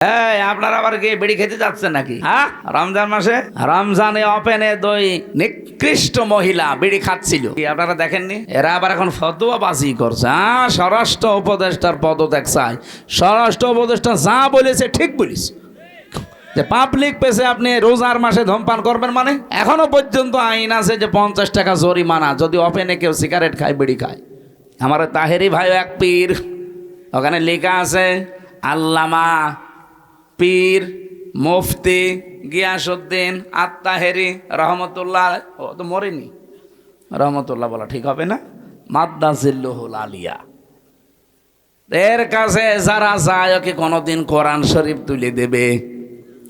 এই আপনারা আবার কি বিড়ি খেতে যাচ্ছেন নাকি? হ্যাঁ, রমজান মাসে রমজানে ওপেনে দুই নিকৃষ্ট মহিলা বিড়ি খাচ্ছিল, কি আপনারা দেখেননি? এরা আবার এখন ফতোয়াবাজি করছে। হ্যাঁ, স্বরাষ্ট্র উপদেষ্টার পদত্যাগ চাই। স্বরাষ্ট্র উপদেষ্টা যা বলেছে ঠিক বলেছে, যে পাবলিক প্লেসে আপনি রোজার মাসে ধূমপান করবেন, মানে এখনো পর্যন্ত আইন আছে যে 50 টাকা জরিমানা যদি ওপেনে কেউ সিগারেট খায়, বিড়ি খায়। আমার তাহেরি ভাই এক পীর, ওখানে লেখা আছে আল্লামা পীর মুফতি গিয়াসউদ্দিন আত্তাহেরি রহমতুল্লাহ। ও তো মরেনি, রহমতুল্লাহ বলা ঠিক হবে না, মাদ্দাজিল্লুহুল আলিয়া। এর কাছে যারা যায় ওকে কোনোদিন কোরআন শরীফ তুলে দেবে,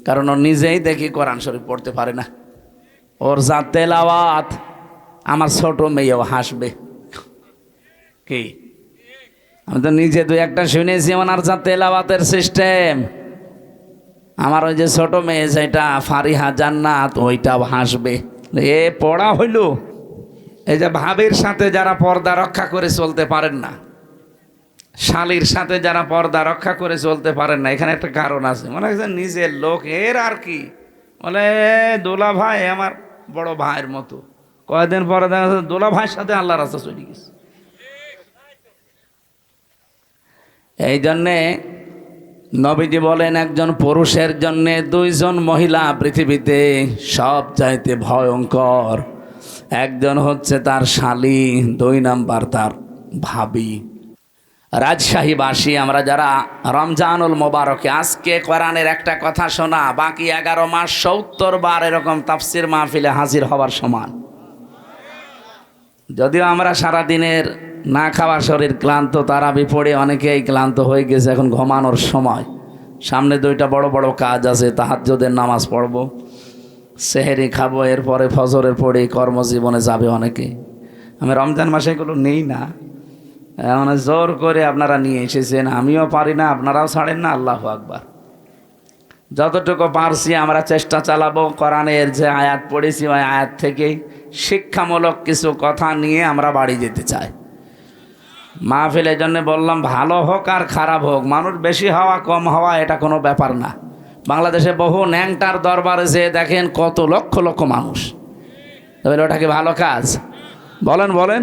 কারণ ও নিজেই দেখি কোরআন শরীফ পড়তে পারে না। ওর যা তেলাওয়াত, আমার ছোট মেয়েও হাসবে। কি আমি তো নিজে দুই একটা শুনেছি, ওনার যা তেলাওয়াতের সিস্টেম, আমার ওই যে ছোট মেয়ে যেটা ফারিহা জান্নাত, ওইটাও হাসবে। এ পড়া হইল। এই যে ভাবির সাথে যারা পর্দা রক্ষা করে চলতে পারেন না, শালির সাথে যারা পর্দা রক্ষা করে চলতে পারেন না, এখানে একটা কারণ আছে। মনে হচ্ছে নিজের লোক, এর আর কি বলে দোলা ভাই আমার বড় ভাইয়ের মতো। কয়েকদিন পরে দেখা যাচ্ছে দোলা ভাইয়ের সাথে আল্লাহর রাস্তা চলে গেছে। এই জন্যে নবীজি বলেন, একজন পুরুষের জন্য দুইজন মহিলা পৃথিবীতে সব চাইতে ভয়ঙ্কর। একজন হচ্ছে তার শালী, দুই নাম্বার তার ভাবি। রাজশাহীবাসী আমরা যারা রমজানুল মোবারকে আজকে কোরআনের একটা কথা শোনা, বাকি 11 মাস 70 বার এরকম তাফসির মাহফিলে হাজির হওয়ার সমান। যদিও আমরা সারাদিনের না খাওয়া শরীর ক্লান্ত, তারাবি পড়ে অনেকেই ক্লান্ত হয়ে গেছে, এখন ঘুমানোর সময়। সামনে দুইটা বড় বড় কাজ আছে, তাহাজ্জুদের নামাজ পড়ব, সেহেরি খাবো, এরপরে ফজরের পড়ে কর্মজীবনে যাবে অনেকে। আমি রমজান মাসে এগুলো নেই না, মানে জোর করে আপনারা নিয়ে এসেছেন, আমিও পারি না, আপনারাও ছাড়েন না। আল্লাহু আকবার। যতটুকু পারছি আমরা চেষ্টা চালাবো, কোরআনের যে আয়াত পড়েছি ওই আয়াত থেকে শিক্ষামূলক কিছু কথা নিয়ে আমরা বাড়ি যেতে চাই। মাহফিলের জন্য বললাম, ভালো হোক আর খারাপ হোক, মানুষ বেশি হওয়া কম হওয়া এটা কোনো ব্যাপার না। বাংলাদেশে বহু ন্যাংটার দরবারে যে দেখেন কত লক্ষ লক্ষ মানুষ, তবে ওটা কি ভালো কাজ? বলেন বলেন।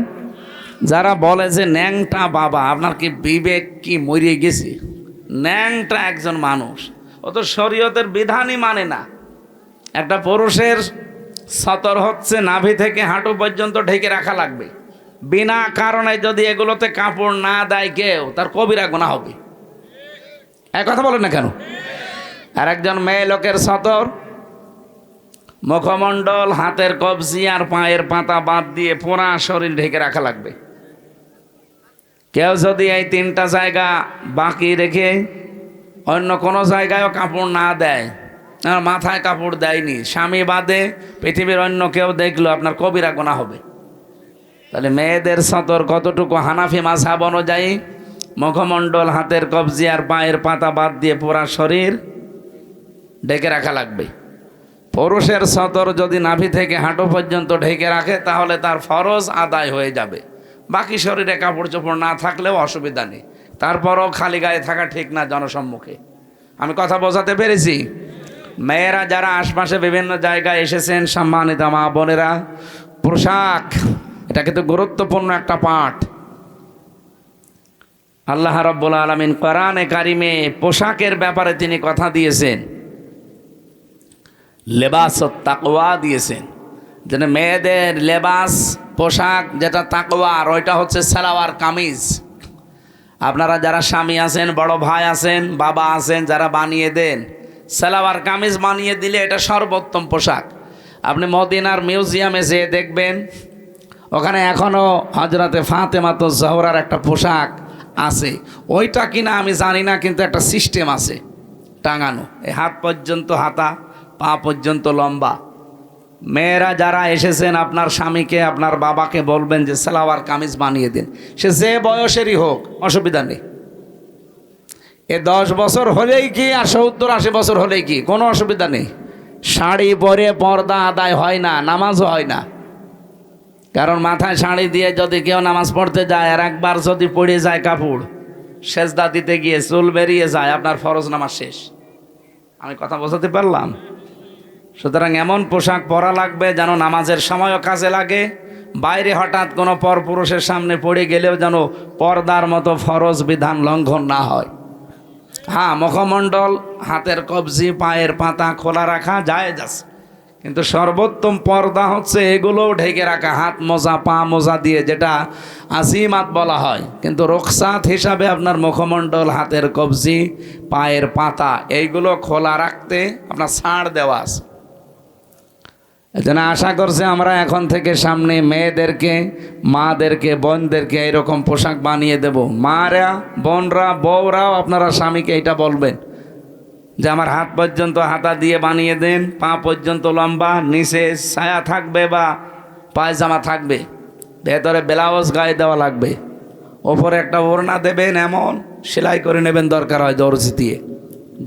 যারা বলে যে ন্যাংটা বাবা, আপনার কি বিবেক কি মরিয়ে গেছে? ন্যাংটা একজন মানুষ, ও তো শরীয়তের বিধানই মানে না। একটা পুরুষের সতর হচ্ছে নাভি থেকে হাঁটু পর্যন্ত ঢেকে রাখা লাগবে। বিনা কারণে যদি এগুলোতে কাপড় না দেয় কেউ, তার কবিরা গুনাহ হবে। এক কথা বলেন না কেন? আর একজন মেয়ে লোকের সতর, মুখমণ্ডল, হাতের কবজি আর পায়ের পাতা বাদ দিয়ে পুরা শরীর ঢেকে রাখা লাগবে। কেউ যদি এই 3টা জায়গা বাকি রেখে অন্য কোনো জায়গায়ও কাপড় না দেয়, আর মাথায় কাপড় দেয়নি, স্বামী বাদে পৃথিবীর অন্য কেউ দেখলো, আপনার কবিরা গুনাহ হবে। তাহলে মেয়েদের সতর কতটুকু? হানাফি মাযহাব অনুযায়ী মুখমণ্ডল, হাতের কবজি আর পায়ের পাতা বাদ দিয়ে পুরা শরীর ঢেকে রাখা লাগবে। পুরুষের সতর যদি নাভি থেকে হাঁটু পর্যন্ত ঢেকে রাখে, তাহলে তার ফরজ আদায় হয়ে যাবে। বাকি শরীরে কাপড় চোপড় না থাকলেও অসুবিধা নেই, তারপরও খালি গায়ে থাকা ঠিক না জনসম্মুখে। আমি কথা বোঝাতে পেরেছি? মেয়েরা যারা আশপাশে বিভিন্ন জায়গায় এসেছেন, সম্মানিত মা বোনেরা, পোশাক এটা কিন্তু গুরুত্বপূর্ণ একটা পাঠ। আল্লাহ রাব্বুল আলামিন কোরআনে কারিমে পোশাকের ব্যাপারে তিনি কথা দিয়েছেন, লেবাসুত তাকওয়া দিয়েছেন। যেন মেয়েদের লেবাস পোশাক যেটা তাকওয়ার, ওইটা হচ্ছে সালোয়ার কামিজ। আপনারা যারা স্বামী আছেন, বড় ভাই আছেন, বাবা আছেন, যারা বানিয়ে দেন, সালোয়ার কামিজ বানিয়ে দিলে এটা সর্বোত্তম পোশাক। আপনি মদিনার মিউজিয়ামে যেয়ে দেখবেন, ওখানে এখনও হযরতে ফাতেমাতুজ জোহরার একটা পোশাক আছে। ওইটা কিনা আমি জানি না, কিন্তু একটা সিস্টেম আছে টাঙানো, এই হাত পর্যন্ত হাতা, পা পর্যন্ত লম্বা। মেয়েরা যারা এসেছেন, আপনার স্বামীকে, আপনার বাবাকে বলবেন যে সালোয়ার কামিজ বানিয়ে দিন, সে যে বয়সেরই হোক, অসুবিধা নেই। 10 বছর হলেই কি আর 70-80 বছর হলেই কি, কোনো অসুবিধা নেই। শাড়ি পরে পর্দা আদায় হয় না, নামাজও হয় না। কারণ মাথায় শাড়ি দিয়ে যদি কেউ নামাজ পড়তে যায়, আর একবার যদি পড়ে যায় কাপড়, সেজদা দিতে গিয়ে চুল বেরিয়ে যায়, আপনার ফরজ নামাজ শেষ। আমি কথা বোঝাতে পারলাম? সুতরাং এমন পোশাক পরা লাগবে যেন নামাজের সময়ও কাজে লাগে, বাইরে হঠাৎ কোনো পরপুরুষের সামনে পড়ে গেলেও যেন পর্দার মতো ফরজ বিধান লঙ্ঘন না হয়। হ্যাঁ, মুখমণ্ডল, হাতের কবজি, পায়ের পাতা খোলা রাখা জায়েজ আছে, কিন্তু সর্বোত্তম পর্দা হচ্ছে এগুলোও ঢেকে রাখা, হাত মোজা পা মোজা দিয়ে, যেটা আজিমাত বলা হয়। কিন্তু রুখসাত হিসাবে আপনার মুখমণ্ডল, হাতের কবজি, পায়ের পাতা এইগুলো খোলা রাখতে আপনার ছাড় দেওয়া আছে। এজন্য আশা করছে আমরা এখন থেকে সামনে মেয়েদেরকে, মাদেরকে, বোনদেরকে এরকম পোশাক বানিয়ে দেব। মারা, বোনরা, বউরাও আপনারা স্বামীকে এটা বলবেন যে আমার হাত পর্যন্ত হাতা দিয়ে বানিয়ে দেন, পা পর্যন্ত লম্বা, নিচে ছায়া থাকবে বা পায়জামা থাকবে, ভেতরে ব্লাউজ গায়ে দেওয়া লাগবে, ওপরে একটা ওড়না দেবেন, এমন সেলাই করে নেবেন দরকার হয় দর্জি দিয়ে,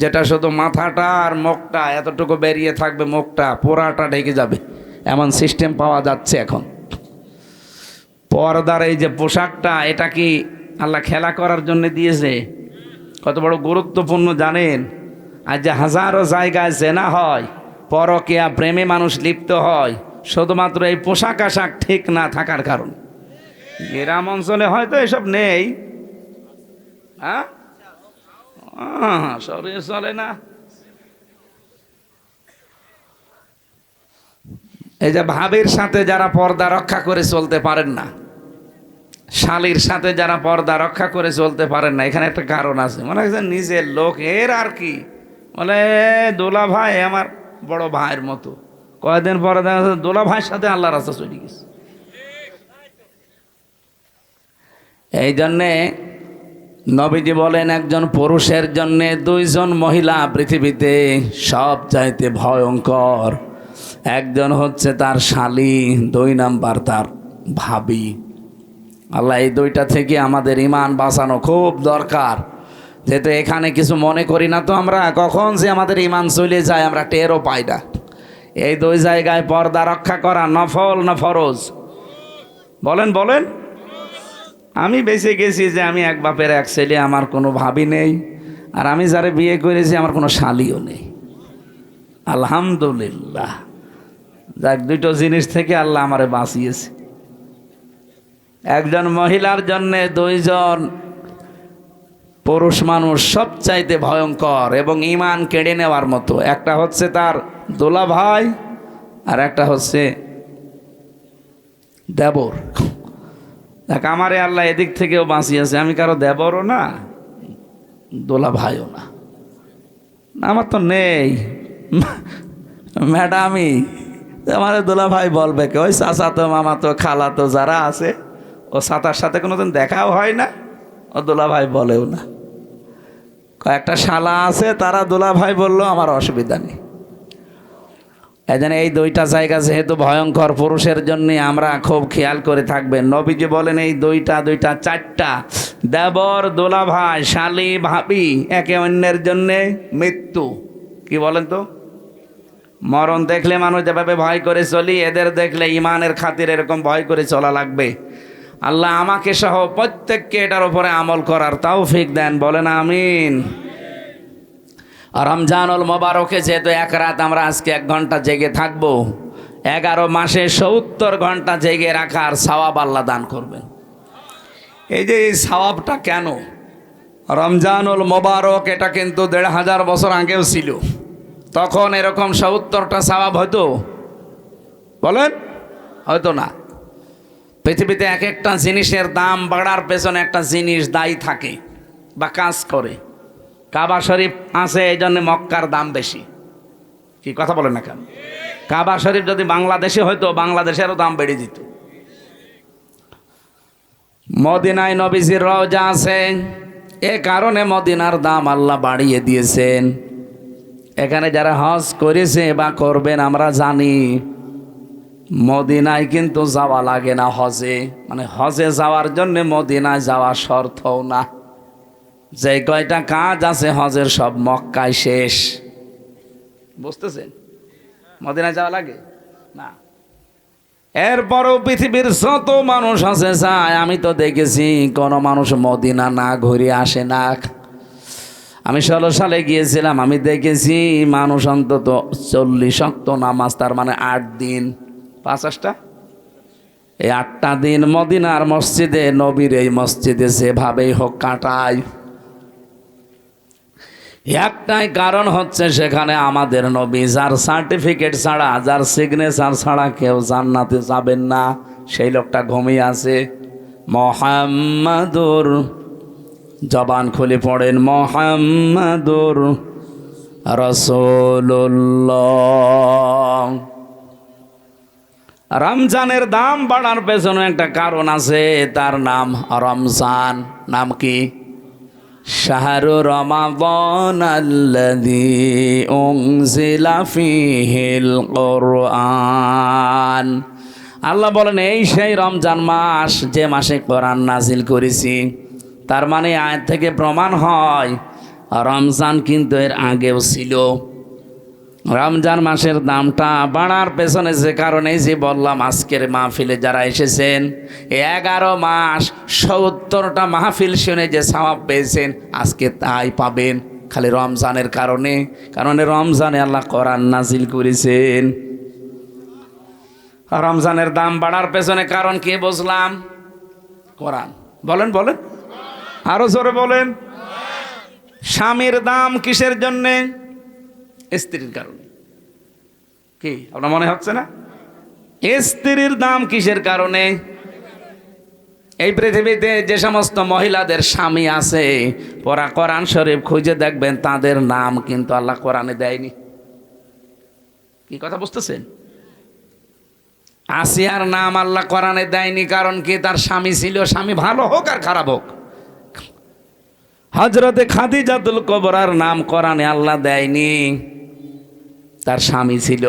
যেটা শুধু মাথাটা আর মুখটা এতটুকু বেরিয়ে থাকবে, মুখটা পোড়াটা ঢেকে যাবে, এমন সিস্টেম পাওয়া যাচ্ছে এখন। পর্দার এই যে পোশাকটা, এটা কি আল্লাহ খেলা করার জন্য দিয়েছে? কত বড় গুরুত্বপূর্ণ জানেন? আজ যে হাজারো জায়গায় জেনা হয়, পরকীয়া প্রেমে মানুষ লিপ্ত হয়, শুধুমাত্র এই পোশাক আশাক ঠিক না থাকার কারণ। গ্রাম অঞ্চলে হয়তো এসব নেই, হ্যাঁ, শহরে চলে না। এই যে ভাবির সাথে যারা পর্দা রক্ষা করে চলতে পারেন না, শালীর সাথে যারা পর্দা রক্ষা করে চলতে পারেন না, এখানে একটা কারণ আছে। মনে হচ্ছে নিজের লোক, এর আর কি, বলে দোলা ভাই আমার বড় ভাইয়ের মতো। কয়েকদিন পরে দেখা যাচ্ছে দোলা ভাইয়ের সাথে আল্লাহর রাস্তা চলে গেছে। এই জন্যে নবীজি বলেন, একজন পুরুষের জন্যে দুইজন মহিলা পৃথিবীতে সব চাইতে ভয়ঙ্কর। একজন হচ্ছে তার শালী, দুই নাম্বার তার ভাবি। আল্লাহ এই দুইটা থেকে আমাদের ইমান বাঁচানো খুব দরকার। যেহেতু এখানে কিছু মনে করি না তো আমরা, কখন যে আমাদের ইমান চলে যায় আমরা টেরও পাই না। এই দুই জায়গায় পর্দা রক্ষা করা নফল না ফরজ? বলেন বলেন। আমি বেঁচে গেছি যে আমি এক বাপের এক ছেলে, আমার কোনো ভাবি নেই, আর আমি যারা বিয়ে করেছি আমার কোনো শালিও নেই, আলহামদুলিল্লাহ। যাক, দুটো জিনিস থেকে আল্লাহ আমারে বাঁচিয়েছে। একজন মহিলার জন্যে দুইজন পুরুষ মানুষ সবচাইতে ভয়ঙ্কর এবং ইমান কেড়ে নেওয়ার মতো। একটা হচ্ছে তার দোলা ভাই, আর একটা হচ্ছে দেবর। দেখ, আমারে আল্লাহ এদিক থেকেও বাঁচিয়েছে, আমি কারো দেবরও না, দোলা ভাইও না, আমার তো নেই ম্যাডামই। আমার দোলা ভাই বলবে কে? ওই চাচা তো, মামা তো, খালা তো যারা আছে, ও চাচার সাথে কোনোদিন দেখাও হয় না, ও দোলা ভাই বলেও না। কয়েকটা শালা আছে, তারা দোলা ভাই বললো আমার অসুবিধা নেই। এই জন্য এই দুইটা জায়গা যেহেতু ভয়ঙ্কর, পুরুষের জন্য আমরা খুব খেয়াল করে থাকবেন। নবীজি বলেন এই দুইটা চারটা, দেবর, দোলা ভাই, শালি, ভাবি, একে অন্যের জন্যে মৃত্যু। কি বলেন তো? মরণ দেখলে মানুষ যেভাবে ভয় করে চলি, এদের দেখলে ইমানের খাতির এরকম ভয় করে চলা লাগবে। আল্লাহ আমাকে সহ প্রত্যেককে এটার উপরে আমল করার তৌফিক দেন, বলেন আমিন। রমজানুল মোবারকে যেহেতু এক রাত আমরা আজকে 1 ঘন্টা জেগে থাকবো, 11 মাসে 70 ঘন্টা জেগে রাখার সওয়াব আল্লাহ দান করবেন। এই যে এই সওয়াবটা কেন? রমজানুল মোবারক এটা কিন্তু 1500 বছর আগেও ছিল, তখন এরকম 70টা সওয়াব হয়তো? বলেন, হয়তো না। পৃথিবীতে এক একটা জিনিসের দাম বাড়ার পেছনে একটা জিনিস দায়ী থাকে বা কাজ করে। কাবা শরীফ আছে, এই জন্য মক্কার দাম বেশি। কি কথা বলেন না কেন? কাবা শরীফ যদি বাংলাদেশে হয়তো, বাংলাদেশেরও দাম বেড়ে যেত। মদিনায় নবীজির রওজা আছে, এ কারণে মদিনার দাম আল্লাহ বাড়িয়ে দিয়েছেন। এখানে যারা হজ করেছে বা করবেন, আমরা জানি মদিনায় কিন্তু যাওয়া লাগে না হজে, মানে হজে যাওয়ার জন্য মদিনায় যাওয়া শর্তও না। যে কয়টা কাজ আছে হজের সব মক্কায় শেষ। বুঝতেছেন? মদিনায় যাওয়া লাগে না। এরপরও পৃথিবীর যত মানুষ আছে যায়, আমি তো দেখেছি কোনো মানুষ মদিনা না ঘুরে আসে না। আমি 16 সালে গিয়েছিলাম, আমি দেখেছি মানুষ অন্তত 40 ওয়াক্ত নামাজ, তার মানে 8 দিন 50টা, এই 8টা দিন মদিনার মসজিদে, নবীর এই মসজিদে যেভাবেই হোক কাটায়। একটাই কারণ হচ্ছে সেখানে আমাদের নবী, যার সার্টিফিকেট ছাড়া, যার সিগনেচার ছাড়া কেউ জান্নাতে যাবেন না, সেই লোকটা ঘুমিয়ে আছে। মুহাম্মাদুর, জবান খুলে পড়েন, মুহাম্মাদুর রাসূলুল্লাহ। রমজানের দাম বাড়ার পেছনে একটা কারণ আছে, তার নাম রমজান। নাম কি? শাহরু রমাদান আল্লাযী উনজিলা ফীহিল কুরআন। আল্লাহ বলেন, এই সেই রমজান মাস, যে মাসে কোরআন নাজিল করেছি। তার মানে আয়াত থেকে প্রমাণ হয় রমজান কিন্তু এর আগেও ছিল। রমজান মাসের দামটা বাড়ার পেছনে যে কারণে যে বললাম, আজকের মাহফিলে যারা এসেছেন 11 মাস 70টা মাহফিল শুনে যে সওয়াব পেয়েছেন, আজকে তাই পাবেন খালি রমজানের কারণে। কারণ রমজানে আল্লাহ কোরআন নাজিল করেছেন। রমজানের দাম বাড়ার পেছনে কারণ কি বুঝলাম? কোরআন। বলেন বলেন, আরো জোরে বলেন। স্বামীর দাম কিসের জন্যে? স্ত্রীর কারণে। কি আপনার মনে হচ্ছে না? স্ত্রীর দাম কিসের কারণে? এই পৃথিবীতে যে সমস্ত মহিলাদের স্বামী আছে, পড়া কোরআন শরীফ খুঁজে দেখবেন তাদের নাম কিন্তু আল্লাহ কোরআনে দেয়নি। কি কথা বুঝতেছেন? আসিয়ার নাম আল্লাহ কোরআনে দেয়নি, কারণ কি? তার স্বামী ছিল, স্বামী ভালো হোক আর খারাপ হোক। হযরতে খাদিজাতুল কুবরার নাম কোরআনে আল্লাহ দেয়নি, তার স্বামী ছিল।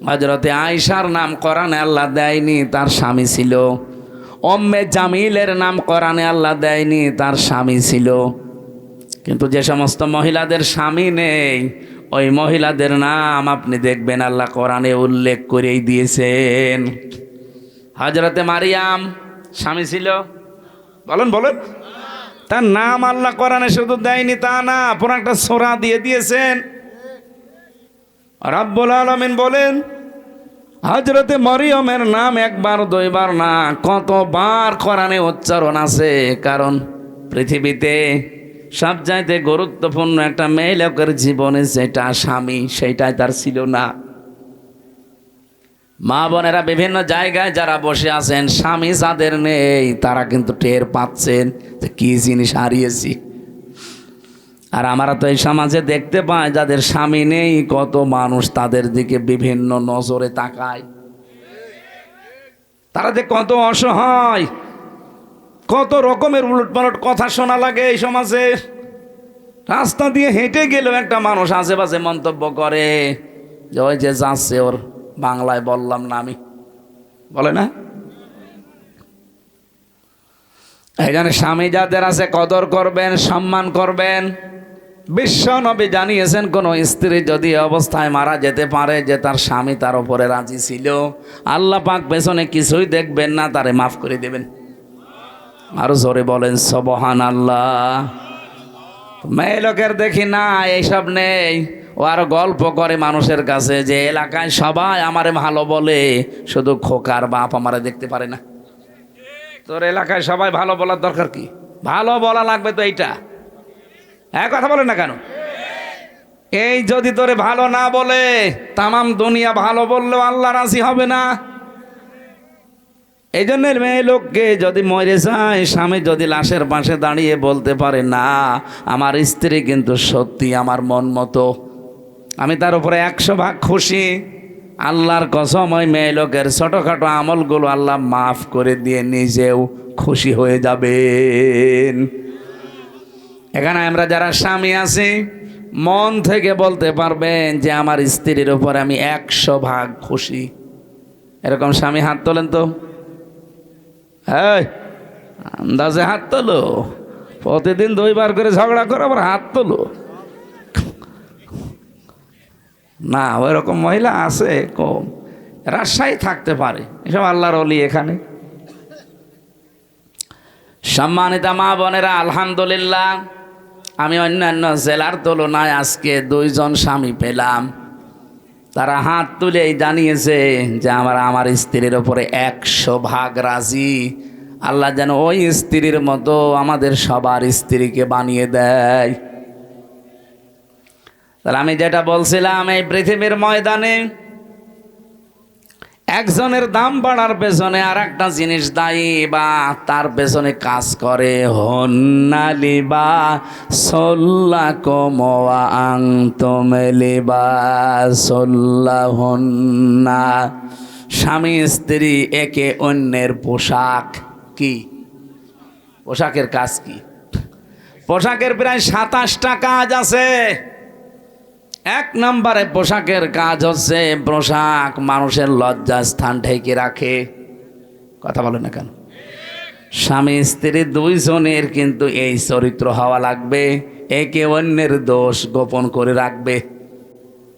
হযরতে আয়েশার নাম কোরআনে আল্লাহ দেয়নি, তার স্বামী ছিল। উম্মে জামিলের নাম কোরআনে আল্লাহ দেয়নি, তার স্বামী ছিল। কিন্তু যে সমস্ত মহিলাদের স্বামী নেই, ওই মহিলাদের নাম আপনি দেখবেন আল্লাহ কোরআনে উল্লেখ করেই দিয়েছেন। হযরতে মারিয়াম স্বামী ছিল, বলেন বলেন। তার নাম আল্লাহ কোরআনে শুধু দেয়নি তা না, পুরো একটা সূরা দিয়ে দিয়েছেন। রব্বুল আলামিন বলেন, হযরতে মরিয়মের নাম একবার দুইবার না, কতবার কোরআনে উচ্চারণ আছে। কারণ পৃথিবীতে সবচাইতে গুরুত্বপূর্ণ একটা মেয়ে লোকের জীবনে যেটা স্বামী, সেইটাই তার ছিল না। মা বোনেরা বিভিন্ন জায়গায় যারা বসে আছেন, স্বামী যাদের নেই তারা কিন্তু টের পাচ্ছেন যে কি জিনিস হারিয়েছি। আর আমরা তো এই সমাজে দেখতে পাই যাদের স্বামী নেই, কত মানুষ তাদের দিকে বিভিন্ন নজরে তাকায়। তারা যে কত অসহায়, কত রকমের উলটপালট কথা শোনা লাগে এই সমাজে। রাস্তা দিয়ে হেঁটে গেলেও একটা মানুষ আশেপাশে মন্তব্য করে যে ওই যে যাচ্ছে, ওর বাংলায় বললাম না আমি, বলে না? এই জন্য স্বামী যাদের আছে কদর করবেন, সম্মান করবেন। বিশ্ব নবী জানিয়েছেন, কোন স্ত্রী যদি অবস্থায় মারা যেতে পারে যে তার স্বামী তার উপরে রাজি ছিল, আল্লাহ পাক পেছনে কিছুই দেখবেন না, তারে মাফ করে দেবেন। আরো জোরে বলেন সুবহানাল্লাহ। মেয়ে লোকের দেখি না এইসব নেই, ও আরো গল্প করে মানুষের কাছে যে এলাকায় সবাই আমারে ভালো বলে, শুধু খোকার বাপ আমারে দেখতে পারে না। তোর এলাকায় সবাই ভালো বলার দরকার কি? ভালো বলা লাগবে তো এইটা। এক কথা বলেন না কেন? এই যদি তোরে ভালো না বলে, তামাম দুনিয়া ভালো বললেও আল্লাহ রাজি হবে না। এই জন্য মেয়ে লোককে যদি মরে যায়, স্বামী যদি লাশের পাশে দাঁড়িয়ে বলতে পারে না, আমার স্ত্রী কিন্তু সত্যি আমার মন মতো, আমি তার উপরে 100 ভাগ খুশি, আল্লাহর কসম ওই মেয়ে লোকের ছোটখাটো আমলগুলো আল্লাহ মাফ করে দিয়ে নিজেও খুশি হয়ে যাবেন। এখানে আমরা যারা স্বামী আছি, মন থেকে বলতে পারবেন যে আমার স্ত্রীর উপর আমি 100 ভাগ খুশি। এরকম স্বামী হাত তোলেন তো। হ্যাঁ, আন্দাজে হাত তোলো। প্রতিদিন 2 বার করে ঝগড়া করো, আবার হাত তোলো না। ওই রকম মহিলা আছে কম, রাজশাহী থাকতে পারে, এসব আল্লাহর ওলি। এখানে সম্মানিতা মা বোনেরা, আলহামদুলিল্লাহ আমি অন্যান্য জেলার তুলনায় আজকে 2 জন স্বামী পেলাম, তারা হাত তুলেই জানিয়েছে যে আমার স্ত্রীর ওপরে 100% রাজি। আল্লাহ যেন ওই স্ত্রীর মতো আমাদের সবার স্ত্রীকে বানিয়ে দেয়। তাহলে আমি যেটা বলছিলাম, এই পৃথিবীর ময়দানে একজনের দাম বাড়ার পেছনে আর একটা জিনিস দায়ী বা তার পেছনে কাজ করে। হন্না লিবা সল্লা কমোয়া আং তোমে লিবা সল্লা হন্না। স্বামী স্ত্রী একে অন্যের পোশাক। কি পোশাকের কাজ? কি পোশাকের প্রায় 27টা কাজ আছে। 1 নম্বরে পোশাকের কাজ হচ্ছে, পোশাক মানুষের লজ্জাস্থান ঢেকে রাখে। কথা বলে না কেন? স্বামী স্ত্রী 2 জনের কিন্তু এই চরিত্র হওয়া লাগবে, একে অন্যের দোষ গোপন করে রাখবে।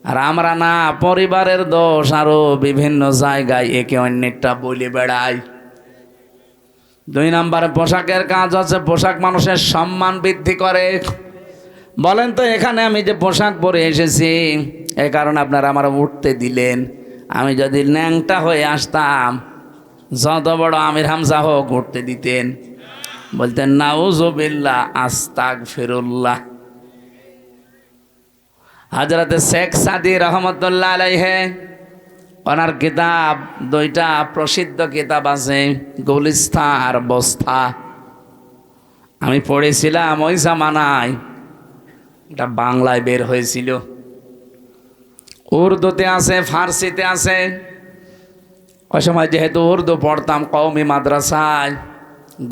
আর আমরা না, পরিবারের দোষ আরো বিভিন্ন জায়গায় একে অন্যেরটা বলে বেড়াই। 2 নম্বরে পোশাকের কাজ হচ্ছে, পোশাক মানুষের সম্মান বৃদ্ধি করে। বলেন তো, এখানে আমি যে পোশাক পরে এসেছি এ কারণে আপনারা আমার উঠতে দিলেন। আমি যদি ন্যাংটা হয়ে আসতাম, যত বড় আমির হামজা হোক উঠতে দিতেন? বলতেন নাউজুবিল্লাহ আস্তাগফিরুল্লাহ। হযরতে শেখ সাদি রহমতুল্লাহ আলাইহি, ওনার কিতাব 2টা প্রসিদ্ধ কিতাব আছে, গুলিস্তা আর বস্তা। আমি পড়েছিলাম ওই জামানায়, এটা বাংলায় বের হয়েছিল, উর্দুতে আছে, ফার্সিতে আছে। ওই সময় যেহেতু উর্দু পড়তাম কওমি মাদ্রাসায়,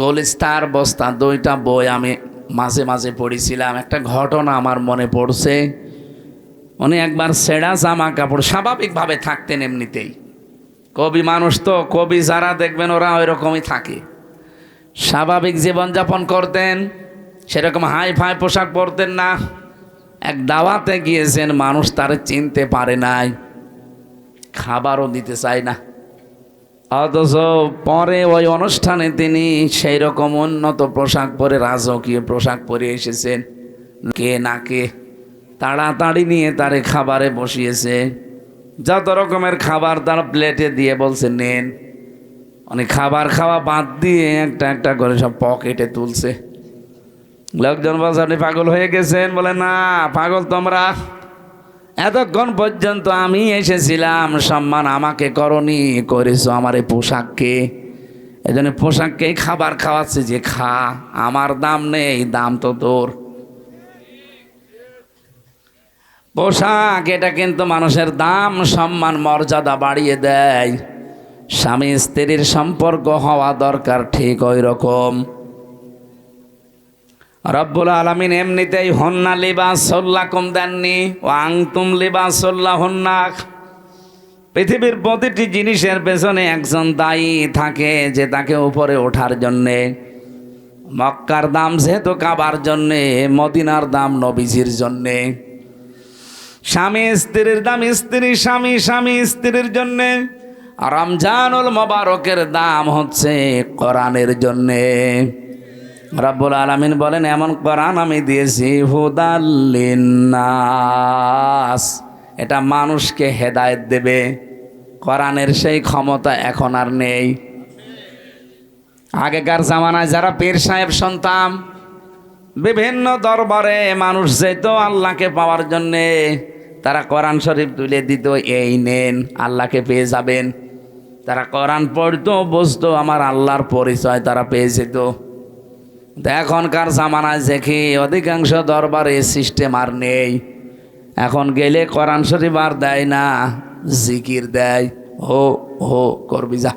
গুলিস্তার বস্তা 2টা বই আমি মাঝে মাঝে পড়েছিলাম। একটা ঘটনা আমার মনে পড়ছে। উনি একবার ছেঁড়া জামা কাপড়, স্বাভাবিকভাবে থাকতেন এমনিতেই, কবি মানুষ তো, কবি যারা দেখবেন ওরা ওই রকমই থাকে, স্বাভাবিক জীবনযাপন করতেন, সেরকম হাই ফাই পোশাক পরতেন না। এক দাওয়াতে গিয়েছেন, মানুষ তার চিনতে পারে নাই, খাবারও দিতে চায় না, অথচ পরে ওই অনুষ্ঠানে তিনি সেই রকম উন্নত পোশাক পরে, রাজকীয় পোশাক পরে এসেছেন। কে না কে তাড়াতাড়ি নিয়ে তারে খাবারে বসিয়েছে, যত রকমের খাবার তার প্লেটে দিয়ে বলছে নেন। উনি খাবার খাওয়া বাদ দিয়ে একটা একটা করে সব পকেটে তুলছে। লোকজন বলছে আপনি পাগল হয়ে গেছেন? বলে না, পাগল তোমরা, এতক্ষণ পর্যন্ত আমি এসেছিলাম, সম্মান আমাকে করনি, করেছো আমার এই পোশাককে। এই জন্য পোশাককেই খাবার খাওয়াচ্ছে, যে খা, আমার দাম নেই, দাম তো তোর। পোশাক এটা কিন্তু মানুষের দাম, সম্মান, মর্যাদা বাড়িয়ে দেয়। স্বামী স্ত্রীর সম্পর্ক হওয়া দরকার ঠিক ওই রকম। রব্বুল আলামিন এমনিতেই হন্না লিবাসুল্লাকুম দেননি, ও আনতুম লিবাসুল্লাহুন্না। পৃথিবীর প্রতিটি জিনিসের পেছনে একজন দায়ী থাকে, যে তাকে উপরে ওঠার জন্যে। মক্কার দাম যেহেতু কাবার জন্যে, মদিনার দাম নবীজির জন্যে। স্বামী স্ত্রীর দাম স্ত্রী স্বামী, স্বামী স্ত্রীর জন্যে। রমজানুল মোবারকের দাম হচ্ছে কোরআনের জন্যে। রব্বুল আলামিন বলেন, এমন কোরআন আমি দিয়েছি হুদাল লিন্নাস, এটা মানুষকে হেদায়েত দেবে। কোরআনের সেই ক্ষমতা এখন আর নেই। আগেকার জামানায় যারা পীর সাহেব শুনতাম, বিভিন্ন দরবারে মানুষ যেত আল্লাহকে পাওয়ার জন্যে, তারা কোরআন শরীফ তুলে দিত, এই নেন আল্লাহকে পেয়ে যাবেন। তারা কোরআন পড়তো, বুঝতো আমার আল্লাহর পরিচয় তারা পেয়ে যেত। এখনকার জামানায় দেখি অধিকাংশ দরবারে সিস্টেম আর নেই। এখন গেলে কোরআন শরীফ আর দেয় না, জিকির দেয়, হো হো করবি যা।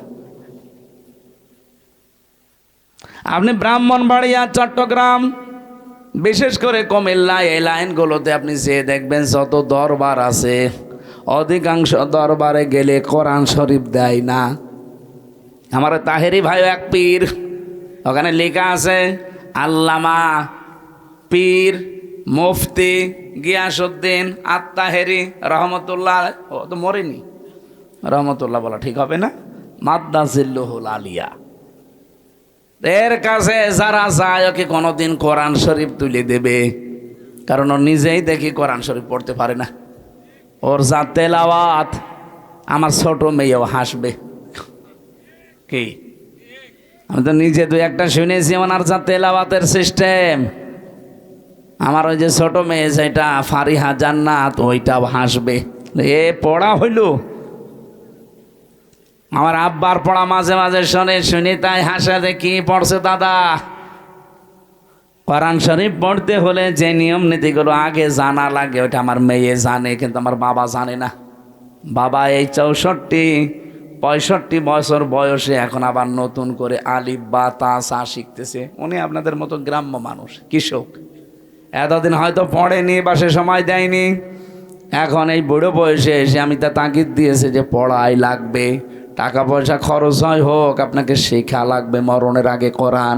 আপনি ব্রাহ্মণবাড়িয়া, চট্টগ্রাম, বিশেষ করে কুমিল্লা, এই লাইনগুলোতে আপনি যে দেখবেন যত দরবার আছে, অধিকাংশ দরবারে গেলে কোরআন শরীফ দেয় না। আমার তাহেরি ভাই এক পীর, ওখানে লেখা আছে আল্লামা পীর মুফতি গিয়াসউদ্দিন আত-তাহেরি রহমতুল্লাহ। ও তো মরেনি, রহমতুল্লাহ বলা ঠিক হবে না, মাদ্দাজিল্লুহুল আলিয়া। এর কাছে যারা যায়, ওকে কোনোদিন কোরআন শরীফ তুলে দেবে? কারণ ও নিজেই দেখি কোরআন শরীফ পড়তে পারে না। ওর যা তেলাওয়াত আমার ছোট মেয়েও হাসবে। কি আমি তো নিজে দুই একটা শুনেছি ওনার যা তেলাওয়াতের সিস্টেম, আমার ওই যে ছোট মেয়ে যেটা ফারিহা জান্নাত ওইটাও হাসবে। এ পড়া হইল, আমার আব্বার পড়া মাঝে মাঝে শুনি তাই হাসে যে কি পড়ছে দাদা। কোরআন শরীফ পড়তে হলে যে নিয়ম নীতিগুলো আগে জানা লাগে ওইটা আমার মেয়ে জানে, কিন্তু আমার বাবা জানে না। বাবা এই 65 বছর বয়সে এখন আবার নতুন করে আলিফ বা তা সা শিখতেছে। উনি আপনাদের মতো গ্রাম্য মানুষ, কৃষক, এতদিন হয়তো পড়েনি বা সে সময় দেয়নি। এখন এই বুড়ো বয়সে এসে আমি তা তাগিদ দিয়েছে যে পড়াই লাগবে, টাকা পয়সা খরচ হয় হোক, আপনাকে শেখা লাগবে মরণের আগে কোরআন।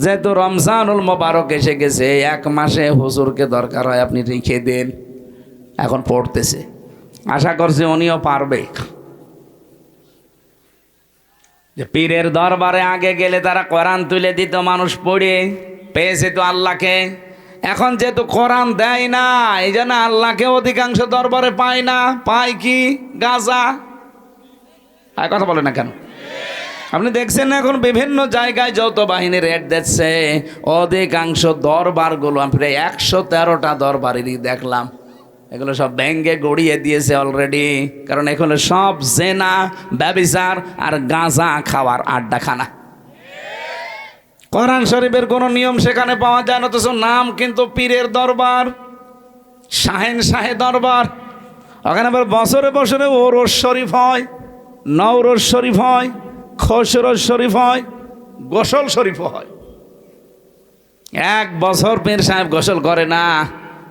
যেহেতু রমজানুল মোবারক এসে গেছে, 1 মাসে হুজুরকে দরকার হয় আপনি রেখে দেন। এখন পড়তেছে, আশা করছি উনিও পারবে। যে পীরের দরবারে আগে গেলে তারা কোরআন তুলে দিত, মানুষ পড়ে পেয়েছে তো আল্লাহকে। এখন যেহেতু কোরআন দেয় না, এই জন্য আল্লাহকে অধিকাংশ দরবারে পায় না, পায় কি গাঁজা। আর কথা বলে না কেন? আপনি দেখছেন না এখন বিভিন্ন জায়গায় যৌথ বাহিনী রেড দিচ্ছে, অধিকাংশ দরবারগুলো প্রায় 113টা দরবারেরই দেখলাম, এগুলো সব ব্যাঙ্গে গড়িয়ে দিয়েছে অলরেডি। কারণ এগুলো সব জেনা, ব্যভিচার আর গাঁজা খাওয়ার আড্ডাখানা। কোরআন শরীফের কোনো নিয়ম সেখানে পাওয়া যায় না, অথচ নাম কিন্তু পীরের দরবার, শাহেন শাহে দরবার। ওখানে আবার বছরে বছরে ওরস শরীফ হয়, নওরোজ শরীফ হয়, খসরোজ শরীফ হয়, গোসল শরীফ হয়। 1 বছর পীর সাহেব গোসল করে না,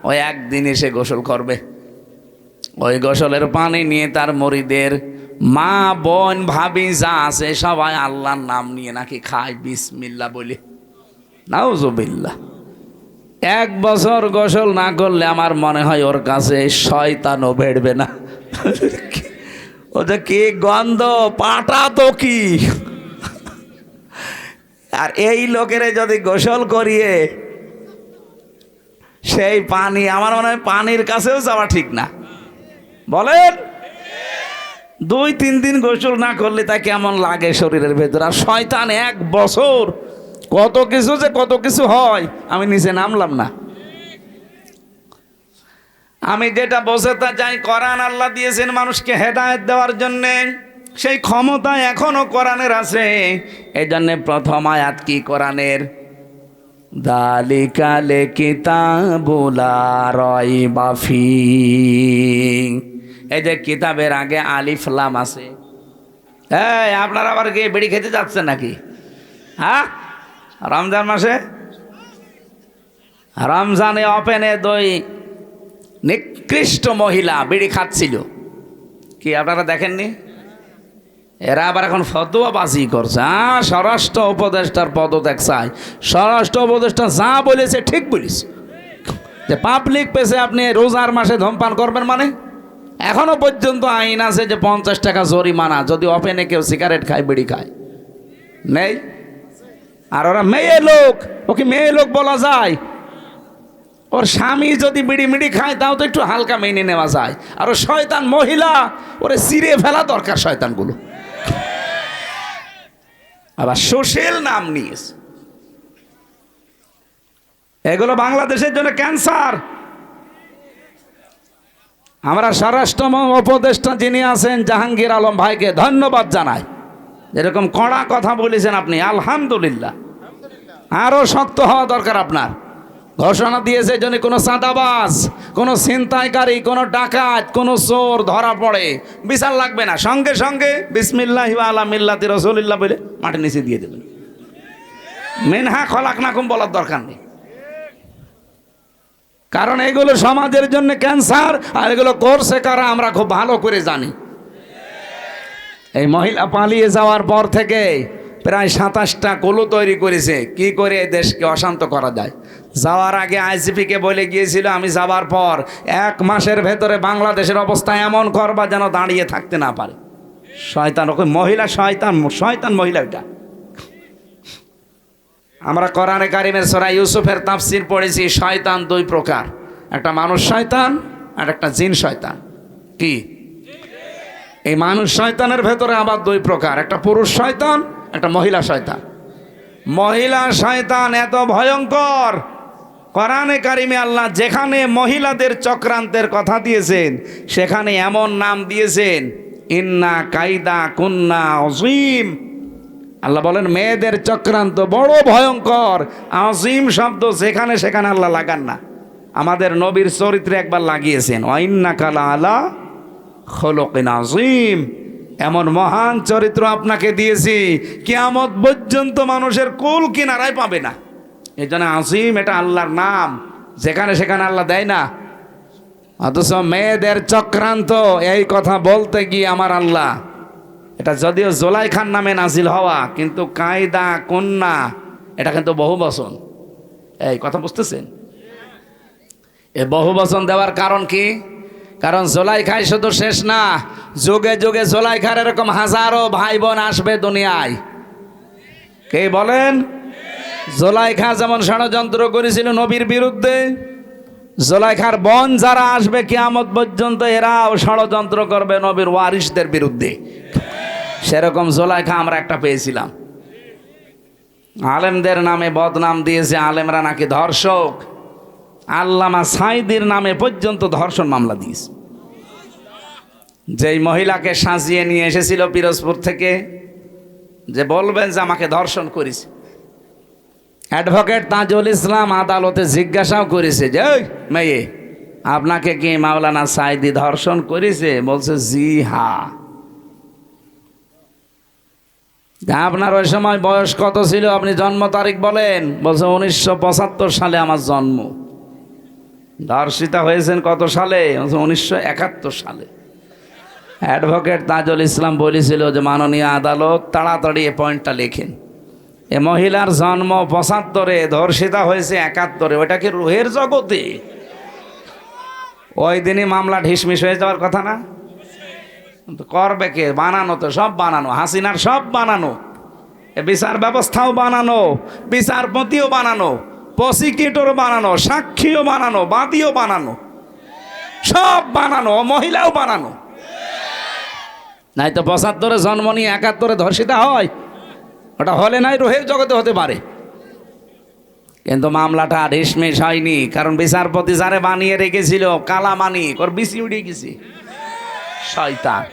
ওই একদিন এসে গোসল করবে। ওই গোসলের পানি নিয়ে তার মুরিদের মা বোন ভাবি যা আছে সবাই আল্লাহর নাম নিয়ে নাকি খায় বিসমিল্লাহ বলে। নাউজুবিল্লাহ। 1 বছর গোসল না করলে আমার মনে হয় ওর কাছে শয়তানও বেড়বে না। ওটা কি গন্ধ, পাটা তো কি। আর এই লোকেরা যদি গোসল করিয়ে সেই পানি, আমার মনে হয় পানির কাছেও যাওয়া ঠিক না। বলেন 2-3 দিন গোসল না করলে তা কেমন লাগে শরীরের ভেতর। আর শয়তান 1 বছর কত কিছু হয়, আমি নিচে নামলাম না। আমি যেটা বোঝাতে চাই, কোরআন আল্লাহ দিয়েছেন মানুষকে হেদায়েত দেওয়ার জন্যে, সেই ক্ষমতা এখনো কোরআনের আছে। এই জন্যে প্রথম আয়াত কি কোরআনের? যালিকাল কিতাবুল লা রাইবা ফীহ। এই যে কিতাবের আগে আলিফ লাম আছে। এই আপনারা আবার কি বিড়ি খেতে যাচ্ছেন নাকি? হ্যাঁ, রমজান মাসে, রমজানে ওপেনে 2 নিকৃষ্ট মহিলা বিড়ি খাচ্ছিল। কি আপনারা দেখেননি? এরা আবার এখন ফতোয়াবাজি করছে। স্বরাষ্ট্র উপদেষ্টার পদত্যাগ চাই। স্বরাষ্ট্র উপদেষ্টা যা বলেছে ঠিক বলেছে, যে পাবলিক প্লেসে আপনি রোজার মাসে ধূমপান করবেন, মানে এখনো পর্যন্ত আইন আছে যে 50 টাকা জরিমানা যদি ওপেনে কেউ সিগারেট খায়, বিড়ি খায়। নেই? আর ওরা মেয়ে লোক, ওকে মেয়ে লোক বলা যায়? ওর স্বামী যদি বিড়ি মিড়ি খায় তাও তো একটু হালকা মেনে নেওয়া যায়। আর ও শয়তান মহিলা, ওরে চিরে ফেলা দরকার শয়তানগুলো। আবার সোশ্যাল নাম নিয়েছে, এগুলো বাংলাদেশের জন্য ক্যান্সার। আমরা স্বরাষ্ট্র উপদেষ্টা যিনি আছেন জাহাঙ্গীর আলম ভাইকে ধন্যবাদ জানাই, এরকম কড়া কথা বলেছেন আপনি, আলহামদুলিল্লাহ। আরও শক্ত হওয়া দরকার আপনার। ঘোষণা দিয়েছে যদি কোনো চাঁদাবাজ, কোনো ছিনতাইকারী, কোনো ডাকাত, কোনো চোর ধরা পড়ে, বিচার লাগবে না, সঙ্গে সঙ্গে বিসমিল্লাহি ওয়া আলা মিল্লাতি রাসূলিল্লাহ বলে মাটির নিচে দিয়ে দেবেন। মিনহা খলাকনাকুম বলার দরকার নেই। কারণ এগুলো সমাজের জন্য ক্যান্সার। আর এগুলো করছে কারা আমরা খুব ভালো করে জানি। এই মহিলা পালিয়ে যাওয়ার পর থেকে প্রায় 27টা কলু তৈরি করেছে কি করে দেশকে অশান্ত করা যায়। যাওয়ার আগে আইজিপিকে বলে গিয়েছিল, আমি যাবার পর 1 মাসের ভেতরে বাংলাদেশের অবস্থা এমন করবা যেন দাঁড়িয়ে থাকতে না পারে। শয়তান, ওকে মহিলা শয়তান, শয়তান মহিলা। ওইটা আমরা কোরআনে কারিমের সূরা ইউসুফের তাফসীর পড়েছি, শয়তান দুই প্রকার, একটা মানুষ শয়তান আর একটা জিন শয়তান। কি? এই মানুষ শয়তানের ভেতরে আবার দুই প্রকার, একটা পুরুষ শয়তান, একটা মহিলা শয়তান। মহিলা শয়তান এত ভয়ঙ্কর, কোরআনে কারিমে আল্লাহ যেখানে মহিলাদের চক্রান্তের কথা দিয়েছেন সেখানে এমন নাম দিয়েছেন, ইন্না কাইদা কুন্না আযীম। আল্লাহ বলেন মেয়েদের চক্রান্ত বড় ভয়ঙ্কর। আযীম শব্দ যেখানে সেখানে আল্লাহ লাগান না, আমাদের নবীর চরিত্রে একবার লাগিয়েছেন, ওয়া ইন্নাকা লাআলা খুলুকিন আযীম। এমন মহান চরিত্র আপনাকে দিয়েছি কিয়ামত পর্যন্ত মানুষের কুল কিনারায় পাবে না। এই জন্য আযীম এটা আল্লাহর নাম, যেখানে সেখানে আল্লাহ দেয় না। অথচ মেয়েদের চক্রান্ত এই কথা বলতে গিয়ে আমার আল্লাহ, এটা যদিও জোলাইখার নামে নাজিল হওয়া, কিন্তু কায়দা কন্যা এটা কিন্তু বহু বচন। এই কথা বুঝতেছেন? এই বহু বচন দেওয়ার কারণ কি? কারণ জোলাইখাই শুধু শেষ না, যুগে যুগে জোলাইখার এরকম হাজারো ভাই বোন আসবে দুনিয়ায়। কে বলেন? জোলাইখা যেমন ষড়যন্ত্র করেছিল নবীর বিরুদ্ধে, জোলাইখার বোন যারা আসবে কিয়ামত পর্যন্ত এরাও ষড়যন্ত্র করবে নবীর ওয়ারিসদের বিরুদ্ধে। সেরকম জোলাইখা আমরা একটা পেয়েছিলাম। আলেমদের নামে বদনাম দিয়েছে, আলেমরা নাকি ধর্ষক। আল্লামা সাঈদীর নামে পর্যন্ত ধর্ষণ মামলা দিয়েছে। যেই মহিলাকে সাজিয়ে নিয়ে এসেছিল পিরোজপুর থেকে, যে বলবেন যে আমাকে ধর্ষণ করেছে, অ্যাডভোকেট তাজুল ইসলাম আদালতে জিজ্ঞাসাও করেছে যে ওই মেয়ে, আপনাকে কি মাওলানা সাঈদী ধর্ষণ করেছে? বলছে জি হ্যাঁ। আপনার ওই সময় বয়স কত ছিল? আপনি জন্ম তারিখ বলেন। বলছে 1975 সালে আমার জন্ম। ধর্ষিতা হয়েছেন কত সালে? 1971 সালে। অ্যাডভোকেট তাজুল ইসলাম বলেছিল যে মাননীয় আদালত তাড়াতাড়ি এ পয়েন্টটা লেখেন, এ মহিলার জন্ম 75-এ, ধর্ষিতা হয়েছে 71-এ, ওইটা কি রুহের জগতে? ওই দিনই মামলা ঢিসমিস হয়ে যাওয়ার কথা না? করবে কে? বানানো তো, সব বানানো, হাসিনার সব বানানো, বিচার ব্যবস্থাও বানানো, বিচারপতিও বানানো, প্রসিকিউটরও বানানো, সাক্ষীও বানানো, বাদীও বানানো, সব বানানো, মহিলাও বানানো। নাই তো 75-এ জন্ম নিয়ে 71-এ ধর্ষিতা হয়? ওটা হলে নাই রুহের জগতে হতে পারে। কিন্তু মামলাটা ঢিসমিস হয়নি, কারণ বিচারপতি যারে বানিয়ে রেখেছিল কালামানিক, ওর বিসি উড়িয়ে গেছে। শয়তান,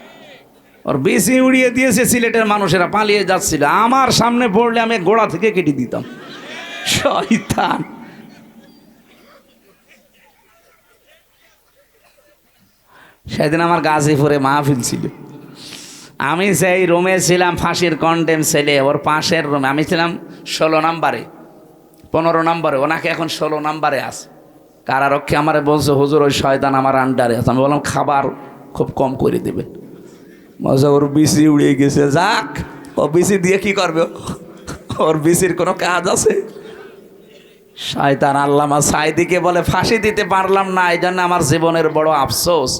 ওর বিসি উড়িয়ে দিয়েছে। সিলেটের মানুষেরা পালিয়ে যাচ্ছিল, আমার সামনে পড়লে আমি গোড়া থেকে কেটে দিতাম। শয়তান। সেদিন আমার গাজীপুরে মাহফিল ছিল, আমি সেই রুমে ছিলাম, ফাঁসির কন্ডেম ছেলে, ওর পাশের রুমে আমি ছিলাম 16 নম্বরে, 15 নম্বরে, ওনাকে এখন 16 নম্বরে আছে। কারারক্ষী আমারে বলছে হুজুর ওই শয়তান আমার আন্ডারে আছে। আমি বললাম খাবার খুব কম করে দেবেন। বলছে ওর বিসি উড়িয়ে গেছে। যাক, ও বিসি দিয়ে কি করবে? ওর বিসির কোনো কাজ আছে? শয়তান। আল্লামা সাঈদীকে বলে ফাঁসি দিতে পারলাম না, এই জন্য আমার জীবনের বড় আফসোস।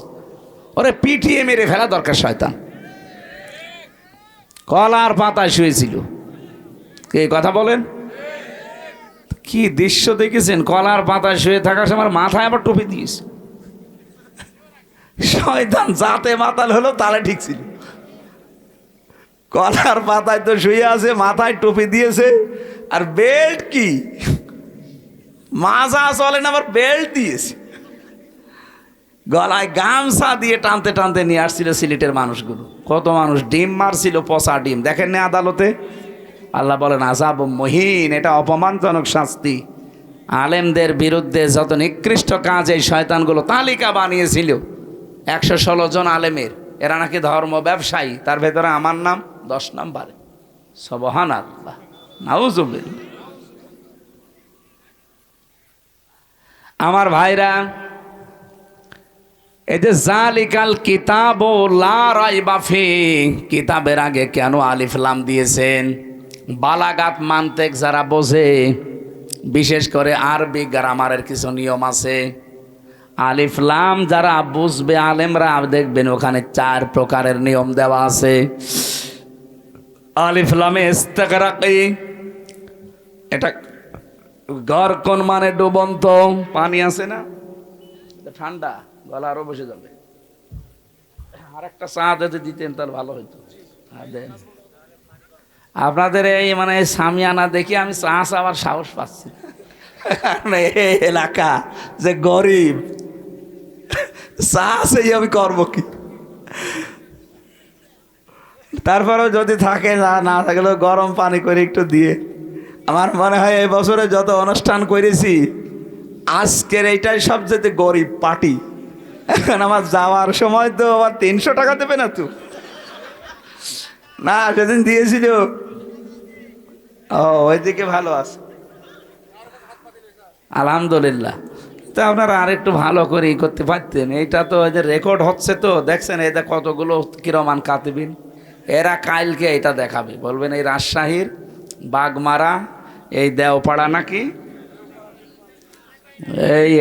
ওরে পিটিয়ে মেরে ফেলা দরকার। শয়তান কলার পাতায় শুয়েছিল। কে কথা বলেন? কি দৃশ্য দেখেছেন? কলার পাতায় শুয়ে থাকার সময় মাথায় আবার টুপি দিয়েছে। শয়তান যাতে মাতাল হলো তাহলে ঠিক ছিল। কলার পাতায় তো শুয়ে আছে, মাথায় টুপি দিয়েছে, আর বেল্ট কি মাজা চলে না, আবার বেল্ট দিয়েছে। গলায় গামছা দিয়ে টানতে টানতে নিয়ে আসছিল সিলেটের মানুষগুলো। কত মানুষ ডিম মারছিল, পচা ডিম। দেখেন না আদালতে? আল্লাহ বলেন আযাব মুহিন, এটা অপমানজনক শাস্তি। আলেমদের বিরুদ্ধে যত নিকৃষ্ট কাজ এই শয়তানগুলো তালিকা বানিয়েছিল, 116 জন আলেমের, এরা নাকি ধর্ম ব্যবসায়ী, তার ভেতরে আমার নাম 10 নম্বরে। সুবহানাল্লাহ, নাউজুবিল্লাহ। আমার ভাইরা, এই যে জালিকাল কিতাব লা রাইবা ফি, কিতাবের আগে কেন আলিফ লাম দিয়েছেন? বালাগাত মান্তেক যারা বোঝে, বিশেষ করে আরবি গ্রামারের কিছু নিয়ম আছে, আলিফ লাম যারা বুঝবে আলেমরা দেখবেন ওখানে 4 প্রকারের নিয়ম দেওয়া আছে। আলিফ লামে ইস্তিগরাকি, এটা গড়কন মানে ডুবন্ত পানি আছে না, ঠান্ডা, গলা আরো বসে যাবে। আর একটা চা যদি দিতেন তাহলে ভালো হইতো। দেন আপনাদের এই মানে সামিয়ানা দেখি আমি চা চাওয়ার সাহস পাচ্ছি। এই এলাকা যে গরিব, চা সেই আমি করবো কি? তারপরেও যদি থাকে, না থাকলেও গরম পানি করে একটু দিয়ে। আমার মনে হয় এই বছরে যত অনুষ্ঠান করেছি আজকের এইটাই সবচেয়ে গরিব পার্টি। এখন আমার যাওয়ার সময় তো আবার 300 টাকা দেবে না তো? না, সেদিন দিয়েছিল। ও, ওইদিকে ভালো আছে, আলহামদুলিল্লাহ। তো আপনারা আর একটু ভালো করে করতে পারতেন। এইটা তো এই যে রেকর্ড হচ্ছে, তো দেখছেন এই কতগুলো কিরমান কাতিবিন, এরা কালকে এটা দেখাবে, বলবেন এই রাজশাহীর বাগমারা, এই দেওপাড়া নাকি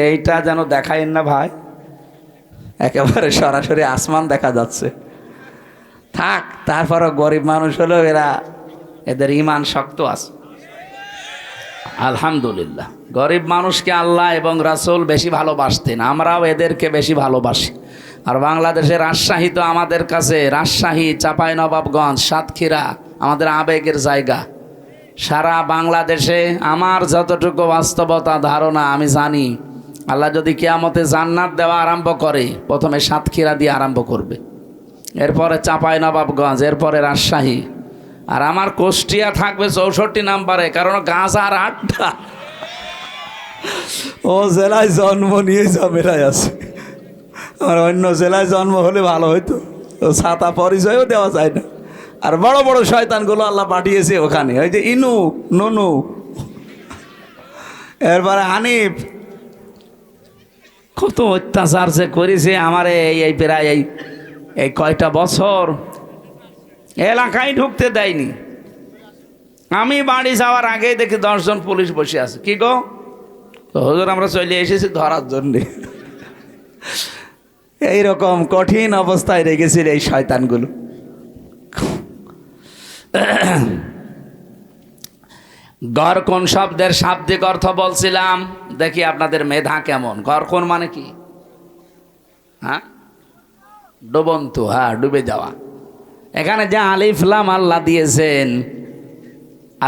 এইটা যেন দেখাইন না ভাই, একেবারে সরাসরি আসমান দেখা যাচ্ছে। থাক, তারপরও গরিব মানুষ হলেও এদের ইমান শক্ত আছে, আলহামদুলিল্লাহ। গরিব মানুষকে আল্লাহ এবং রাসূল বেশি ভালোবাসতেন, আমরাও এদেরকে বেশি ভালোবাসি। আর বাংলাদেশের রাজশাহী তো আমাদের কাছে, রাজশাহী, চাঁপাইনবাবগঞ্জ, সাতক্ষীরা আমাদের আবেগের জায়গা। সারা বাংলাদেশে আমার যতটুকু বাস্তবতা ধারণা আমি জানি, আল্লাহ যদি কিয়ামতে জান্নাত দেওয়া আরম্ভ করে, প্রথমে সাতক্ষীরা দিয়ে আরম্ভ করবে, এরপরে চাঁপাইনবাবগঞ্জ, এরপরে রাজশাহী, আর আমার কুষ্টিয়া থাকবে 64 নম্বরে, কারণ গাঁজার আড্ডা। ও জেলায় জন্ম নিয়ে ঝামেলায় আছে। আমার অন্য জেলায় জন্ম হলে ভালো হইতো, ও ছাতা পরিচয়ও দেওয়া যায় না। আর বড় বড় শয়তানগুলো আল্লাহ পাঠিয়েছে ওখানে, ওই যে ইনু, নুনু, এরপরে হানিফ, কত অত্যাচার যে করেছে আমার এই প্রায় এই কয়টা বছর এলাকায় ঢুকতে দেয়নি। আমি বাড়ি যাওয়ার আগেই দেখি 10 জন পুলিশ বসে আছে। কি গো হুজুর, আমরা চলে এসেছি ধরার জন্যে। এইরকম কঠিন অবস্থায় রেখেছিল এই শয়তানগুলো। গড়কন শব্দের শাব্দিক অর্থ বলছিলাম, দেখি আপনাদের মেধা কেমন। গড়কন মানে কি? হ্যাঁ, ডুবন্ত, হ্যাঁ, ডুবে যাওয়া। এখানে যে আলিফ লাম আল্লাহ দিয়েছেন,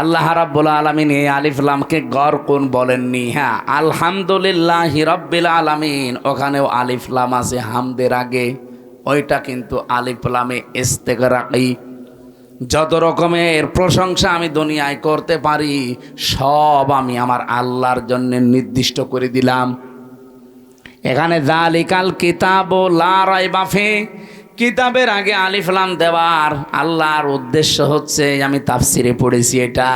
আল্লাহ রাব্বুল আলামিন এই আলিফ লামকে গড়কন বলেননি। হ্যাঁ, আলহামদুলিল্লাহি রাব্বিল আলামিন, ওখানেও আলিফ লাম আছে হামদের আগে, ওইটা কিন্তু আলিফ লামে ইস্তেগরাকি। যত রকমের প্রশংসা আমি দুনিয়ায় করতে পারি সব আমি আমার আল্লাহর জন্য নির্দিষ্ট করে দিলাম। এখানে যালিকাল কিতাবু লা রাইবা ফি, কিতাবের আগে আলিফ লাম দেওয়ার আল্লাহর উদ্দেশ্য হচ্ছে, আমি তাফসিরে পড়েছি, এটা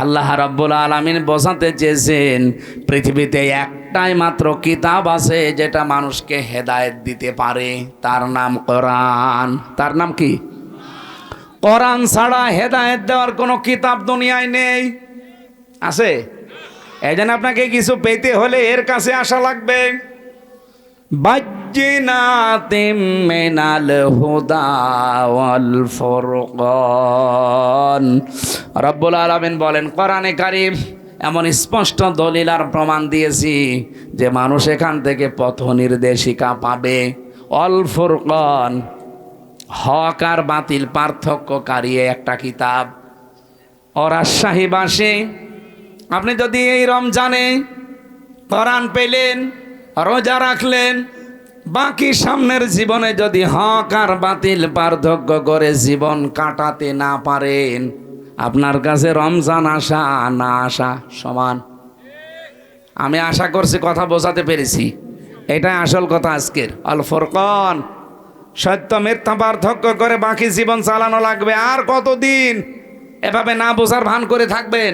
আল্লাহ রাব্বুল আলামিন বোঝাতে চেয়েছেন পৃথিবীতে একটাই মাত্র কিতাব আছে যেটা মানুষকে হেদায়েত দিতে পারে, তার নাম কোরআন। তার নাম কি? কোরআন ছাড়া হেদায়েত দেওয়ার কোনো কিতাব দুনিয়ায় নেই। আছে? এই জন্য আপনাকে কিছু পেতে হলে এর কাছে আসা লাগবে। বাজ্জিনাতিম মিনাল হুদা ওয়াল ফুরকান, রব্বুল আলামিন বলেন কোরআনে কারীম এমন স্পষ্ট দলিল আর প্রমাণ দিয়েছি যে মানুষ এখান থেকে পথ নির্দেশিকা পাবে। অল ফুরকান, হক আর বাতিল পার্থক্যকারী একটা কিতাব। ও রাজশাহীবাসী, আপনি যদি এই রমজানে কোরআন পেলেন, রোজা রাখলেন, বাকি সামনের জীবনে যদি হক আর বাতিল পার্থক্য করে জীবন কাটাতে না পারেন, আপনার কাছে রমজান আসা না আসা সমান। আমি আশা করছি কথা বোঝাতে পেরেছি, এটাই আসল কথা আজকের। আল ফুরকান, সত্য মিথ্যা পার্থক্য করে বাকি জীবন চালানো লাগবে। আর কতদিন এভাবে না বোঝার ভান করে থাকবেন?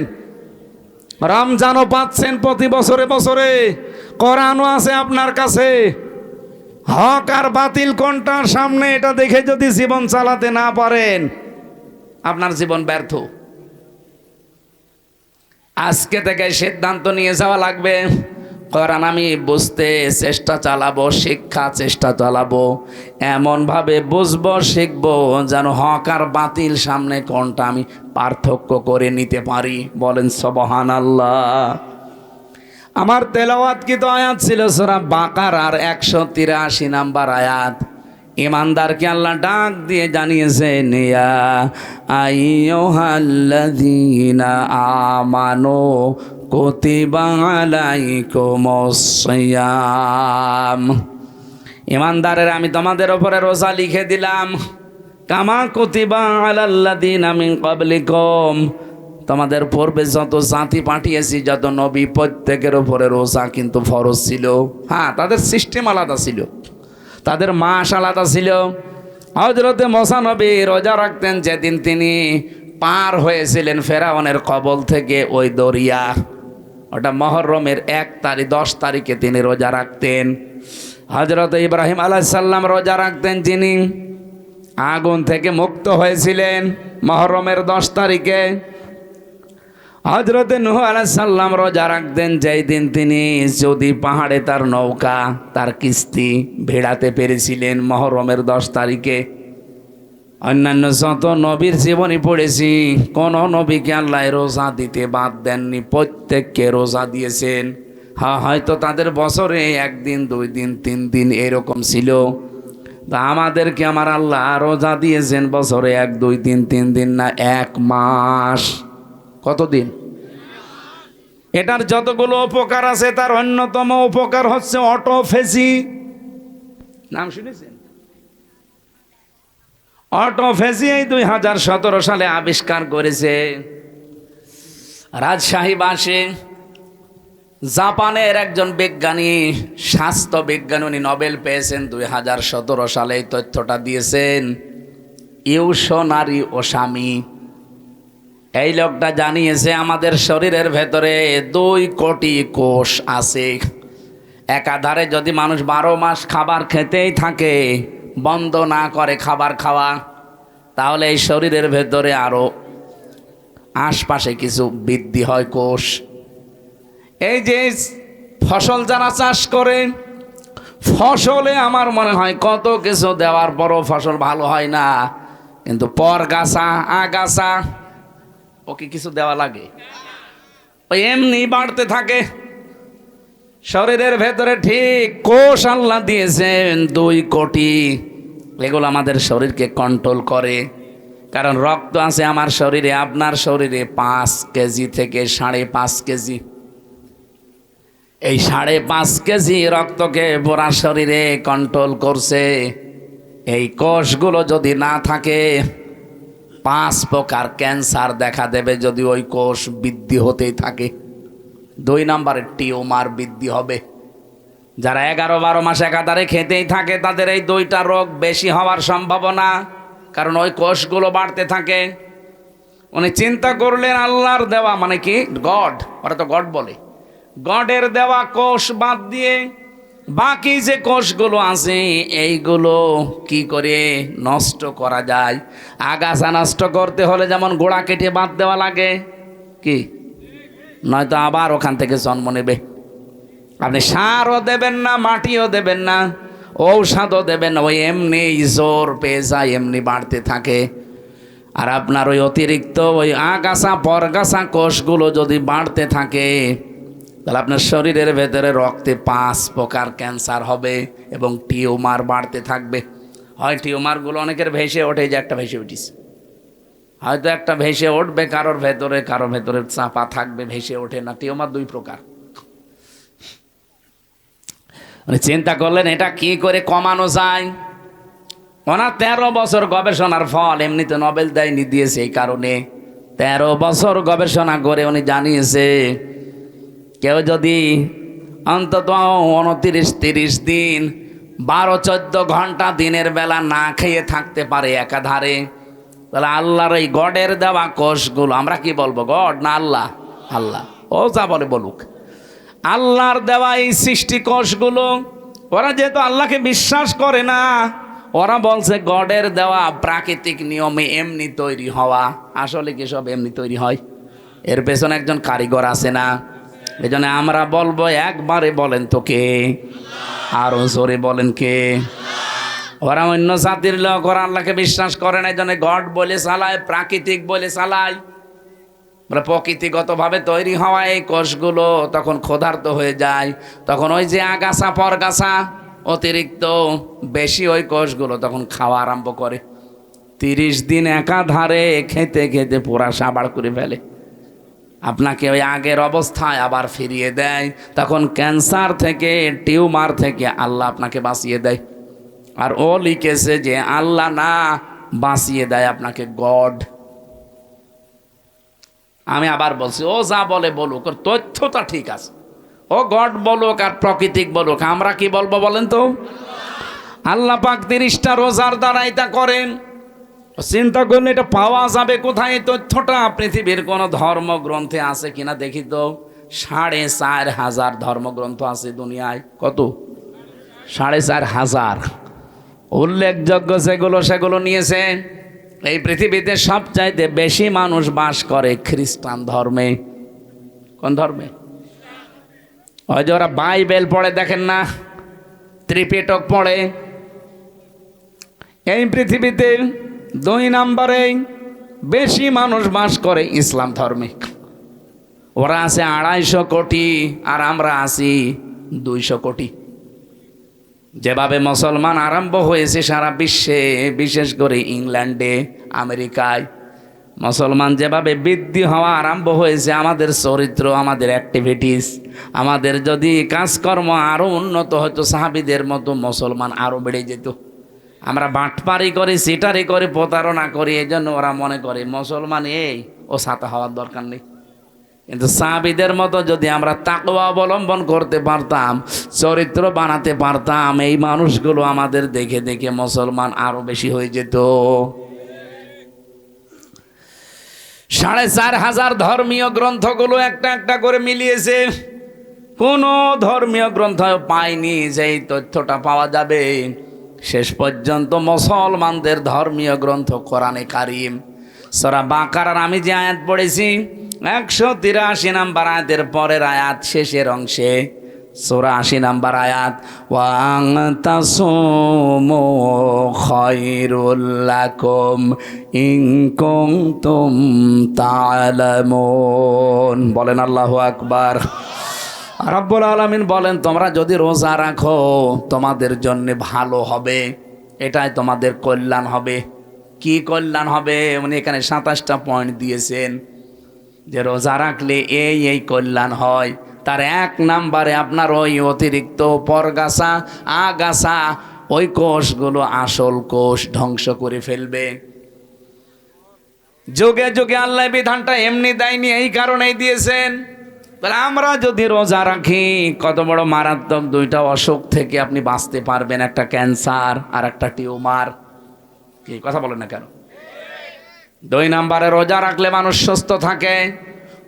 রমজানও পাচ্ছেন প্রতি বছরে বছরে, কোরআনও আছে আপনার কাছে, হক আর বাতিল কোনটার সামনে এটা দেখে যদি জীবন চালাতে না পারেন, আপনার জীবন ব্যর্থ। আজকে থেকে সিদ্ধান্ত নিয়ে যাওয়া লাগবে কোরআন আমি বুঝতে চেষ্টা চালাবো, শিক্ষা চেষ্টা চালাবো, এমনভাবে বুঝবো শিখবো যেন হক আর বাতিল সামনে কোনটা আমি পার্থক্য করে নিতে পারি। বলেন সুবহানাল্লাহ। আমার তেলাওয়াত কি তো আয়াত ছিল সূরা বাকারার 183 নাম্বার আয়াত। ইমানদারকে আল্লাহ ডাক দিয়ে জানিয়েছেন, ইয়া আইয়ুহাল্লাযীনা আমানু কুতিবা আলাইকুমুস সিয়াম। ইমানদারের আমি তোমাদের উপরে রোজা লিখে দিলাম, কামা কুতিবা আলাল্লাযীনা মিন ক্বাবলিকুম, তোমাদের পূর্বে যত জাতি পাঠিয়েছি, যত নবী, প্রত্যেকের উপরে রোজা কিন্তু ফরজ ছিল। হ্যাঁ, তাদের সিস্টেম আলাদা ছিল, তাদের মাস আলাদা ছিল। হযরতে মুসা নবী রোজা রাখতেন যেদিন তিনি পার হয়েছিলেন ফেরাউনের কবল থেকে ওই দরিয়া, ওটা মুহররমের 10 তারিখে তিনি রোজা রাখতেন। হযরতে ইব্রাহিম আলাইহিস সালাম রোজা রাখতেন, যিনি আগুন থেকে মুক্ত হয়েছিলেন মুহররমের 10 তারিখে। হযরতে নূহ আলাইহিস সালাম রোজা রাখতেন যেই দিন তিনি যদি পাহাড়ে তার নৌকা, তার কিস্তি ভেড়াতে পেরেছিলেন মুহররমের 10 তারিখে। অন্যান্য যত নবীর জীবনী পড়েছি, কোন নবীকে আল্লাহ রোজা দিতে বাদ দেননি, প্রত্যেককে রোজা দিয়েছেন। হ্যাঁ, হয়তো তাদের বছরে 1 দিন 2 দিন 3 দিন এরকম ছিল, তা আমাদেরকে আমার আল্লাহ রোজা দিয়েছেন বছরে 1 2 3 3 দিন না, 1 মাস। কতদিন? এটার যতগুলো উপকার আছে তার অন্যতম উপকার হচ্ছে অটোফেজি। নাম শুনেছেন? অটোফেজি এই 2017 সালে আবিষ্কার করেছে রাজশাহীবাসী জাপানের একজন বিজ্ঞানী, স্বাস্থ্য বিজ্ঞানী, উনি নোবেল পেয়েছেন 2017 সালে। এই তথ্যটা দিয়েছেন ইউশোনারি ওসামি। এই লোকটা জানিয়েছে আমাদের শরীরের ভেতরে 2 কোটি কোষ আছে। একাধারে যদি মানুষ 12 মাস খাবার খেতেই থাকে, বন্ধ না করে খাবার খাওয়া, তাহলে এই শরীরের ভেতরে আরো আশপাশে কিছু বৃদ্ধি হয় কোষ। এই যে ফসল যারা চাষ করে, ফসলে আমার মনে হয় কত কিছু দেওয়ার পরও ফসল ভালো হয় না, কিন্তু পরগাছা, আগাছা, ওকে কিছু দেওয়া লাগে, ওই এমনি বাড়তে থাকে শরীরের ভেতরে। ঠিক কোষ আল্লাহ দিয়েছেন 2 কোটি। এগুলো আমাদের শরীরকে কন্ট্রোল করে। কারণ রক্ত আছে আমার শরীরে, আপনার শরীরে 5 কেজি থেকে 5.5 কেজি। এই 5.5 কেজি রক্তকে পুরা শরীরে কন্ট্রোল করছে। এই কোষগুলো যদি না থাকে, 5 প্রকার ক্যান্সার দেখা দেবে যদি ওই কোষ বৃদ্ধি হতেই থাকে। 2 নম্বরে টিউমার বৃদ্ধি হবে। যারা 11-12 মাস একাধারে খেতেই থাকে, তাদের এই 2টা রোগ বেশি হওয়ার সম্ভাবনা, কারণ ওই কোষগুলো বাড়তে থাকে। উনি চিন্তা করলেন আল্লাহর দেওয়া, মানে কি গড, ওরা তো গড বলে, গডের দেওয়া কোষ বাদ দিয়ে বাকি যে কোষগুলো আছে এইগুলো কি করে নষ্ট করা যায়। আগাছা নষ্ট করতে হলে যেমন গোড়া কেটে বাদ দেওয়া লাগে, কি নয়তো আবার ওখান থেকে জন্ম নেবে। আপনি সারও দেবেন না, মাটিও দেবেন না, ঔষধও দেবেন না, ওই এমনি জোর পেয়ে যায়, এমনি বাড়তে থাকে। আর আপনার ওই অতিরিক্ত ওই আগাছা পরগাছা কোষগুলো যদি বাড়তে থাকে, তাহলে আপনার শরীরের ভেতরে রক্তে 5 প্রকার ক্যান্সার হবে এবং টিউমার বাড়তে থাকবে। হয় টিউমারগুলো অনেকের ভেসে ওঠে, যে একটা ভেসে উঠিস, হয়তো একটা ভেসে উঠবে কারোর ভেতরে চাপা থাকবে, ভেসে ওঠে না। টিউমার 2 প্রকার। চিন্তা করলেন এটা কি করে কমানো যায়। ওনার 13 বছর গবেষণার ফল, এমনিতে নোবেল দেয়নি, দিয়েছে এই কারণে। 13 বছর গবেষণা করে উনি জানিয়েছে কেউ যদি অন্তত 29-30 দিন 12-14 ঘন্টা দিনের বেলা না খেয়ে থাকতে পারে একাধারে, তাহলে আল্লাহর এই গডের দেওয়া কোষগুলো, আমরা কি বলবো গড না আল্লাহ? আল্লাহ, ও যা বলে বলুক, আল্লাহর দেওয়া এই সৃষ্টি কোষগুলো, ওরা যেহেতু আল্লাহকে বিশ্বাস করে না, ওরা বলছে গডের দেওয়া প্রাকৃতিক নিয়মে এমনি তৈরি হওয়া। আসলে কি সব এমনি তৈরি হয়? এর পেছনে একজন কারিগর আছে না? এই জন্য আমরা বলবো, একবারে বলেন তো কে, আরো জোরে বলেন কে। ওরা অন্য জাতির লোক, ওরা আল্লাহকে বিশ্বাস করে না, এই জন্য গড বলে চালায়, প্রাকৃতিক বলে চালায়। বলে প্রকৃতিগতভাবে তৈরি হওয়া এই কোষগুলো তখন ক্ষুধার্ত হয়ে যায়, তখন ওই যে আগাছা পরগাছা অতিরিক্ত বেশি ওই কোষগুলো তখন খাওয়া আরম্ভ করে। 30 দিন একাধারে খেতে খেতে পুরা সাবাড় করে ফেলে, আপনাকে ওই আগের অবস্থায় আবার ফিরিয়ে দেয়। তখন ক্যান্সার থেকে, টিউমার থেকে আল্লাহ আপনাকে বাঁচিয়ে দেয়। আর ও লিখেছে যে আল্লাহ না, বাঁচিয়ে দেয় আপনাকে গড। আমি আবার বলছি, ও যা বলে বলুক, ওর তথ্যটা ঠিক আছে। ও গড বলুক আর প্রাকৃতিক বলুক, আমরা কি বলবো বলেন তো? আল্লাহ পাক 30টা রোজার দ্বারা এটা করেন। চিন্তা করলে এটা পাওয়া যাবে কোথায়? এই তথ্যটা পৃথিবীর কোন ধর্মগ্রন্থে আছে কিনা দেখি তো। 4,500 ধর্মগ্রন্থ আছে দুনিয়ায়। কত? 4,500। উল্লেখযোগ্য সেগুলো নিয়েছে। এই পৃথিবীতে সবচাইতে বেশি মানুষ বাস করে খ্রিস্টান ধর্মে। কোন ধর্মে? ওই যে ওরা বাইবেল পড়ে, দেখেন না, ত্রিপিটক পড়ে। এই পৃথিবীতে 2 নম্বরে বেশি মানুষ বাস করে ইসলাম ধর্মে। ওরা আছে 250 কোটি আর আমরা আছি 200 কোটি। যেভাবে মুসলমান আরম্ভ হয়েছে সারা বিশ্বে, বিশেষ করে ইংল্যান্ডে, আমেরিকায়, মুসলমান যেভাবে বৃদ্ধি হওয়া আরম্ভ হয়েছে, আমাদের চরিত্র, আমাদের অ্যাক্টিভিটিস, আমাদের যদি কাজকর্ম আরও উন্নত হতো সাহাবীদের মতো, মুসলমান আরও বেড়ে যেত। আমরা বাটপারি করি, সিটারি করি, প্রতারণা করি, এই জন্য ওরা মনে করে মুসলমান ও ছাতা হওয়ার দরকার নেই। কিন্তু সাহাবীদের মতো যদি আমরা তাকওয়া অবলম্বন করতে পারতাম, চরিত্র বানাতে পারতাম, এই মানুষগুলো আমাদের দেখে দেখে মুসলমান আরো বেশি হয়ে যেত। 4,500 ধর্মীয় গ্রন্থগুলো একটা একটা করে মিলিয়েছে। কোন ধর্মীয় গ্রন্থ পাইনি যে এই তথ্যটা পাওয়া যাবে। শেষ পর্যন্ত মুসলমানদের ধর্মীয় গ্রন্থ কোরআনে কারিম, সূরা বাকারার আমি যে আয়াত পড়েছি 183 নম্বর আয়াতের পরের আয়াত শেষের অংশে, সূরা 80 নম্বর আয়াত, ওয়া আনতাসুমু খায়রুল লাকুম ইন কুনতুম তা'লামুন। বলেন আল্লাহু আকবার। রব্বুল আলামিন বলেন, তোমরা যদি রোজা রাখো তোমাদের জন্য ভালো হবে, এটাই তোমাদের কল্যাণ হবে। কি কল্যাণ হবে? উনি এখানে 27টা পয়েন্ট দিয়েছেন যে রোজা রাখলে এই কল্যাণ হয়। তার 1 নম্বরে আপনার ওই অতিরিক্ত পরগাছা, আগাছা, ওই কোষগুলো আসল কোষ ধ্বংস করে ফেলবে। যুগে যুগে আল্লাহ বিধানটা এমনি দেয়নি, এই কারণেই দিয়েছেন। তাহলে আমরা যদি রোজা রাখি, কত বড় মারাত্মক 2টা অসুখ থেকে আপনি বাঁচতে পারবেন, একটা ক্যান্সার আর একটা টিউমার। কি কথা বলেন না কেন? 2 নম্বরে রোজা রাখলে মানুষ সুস্থ থাকে।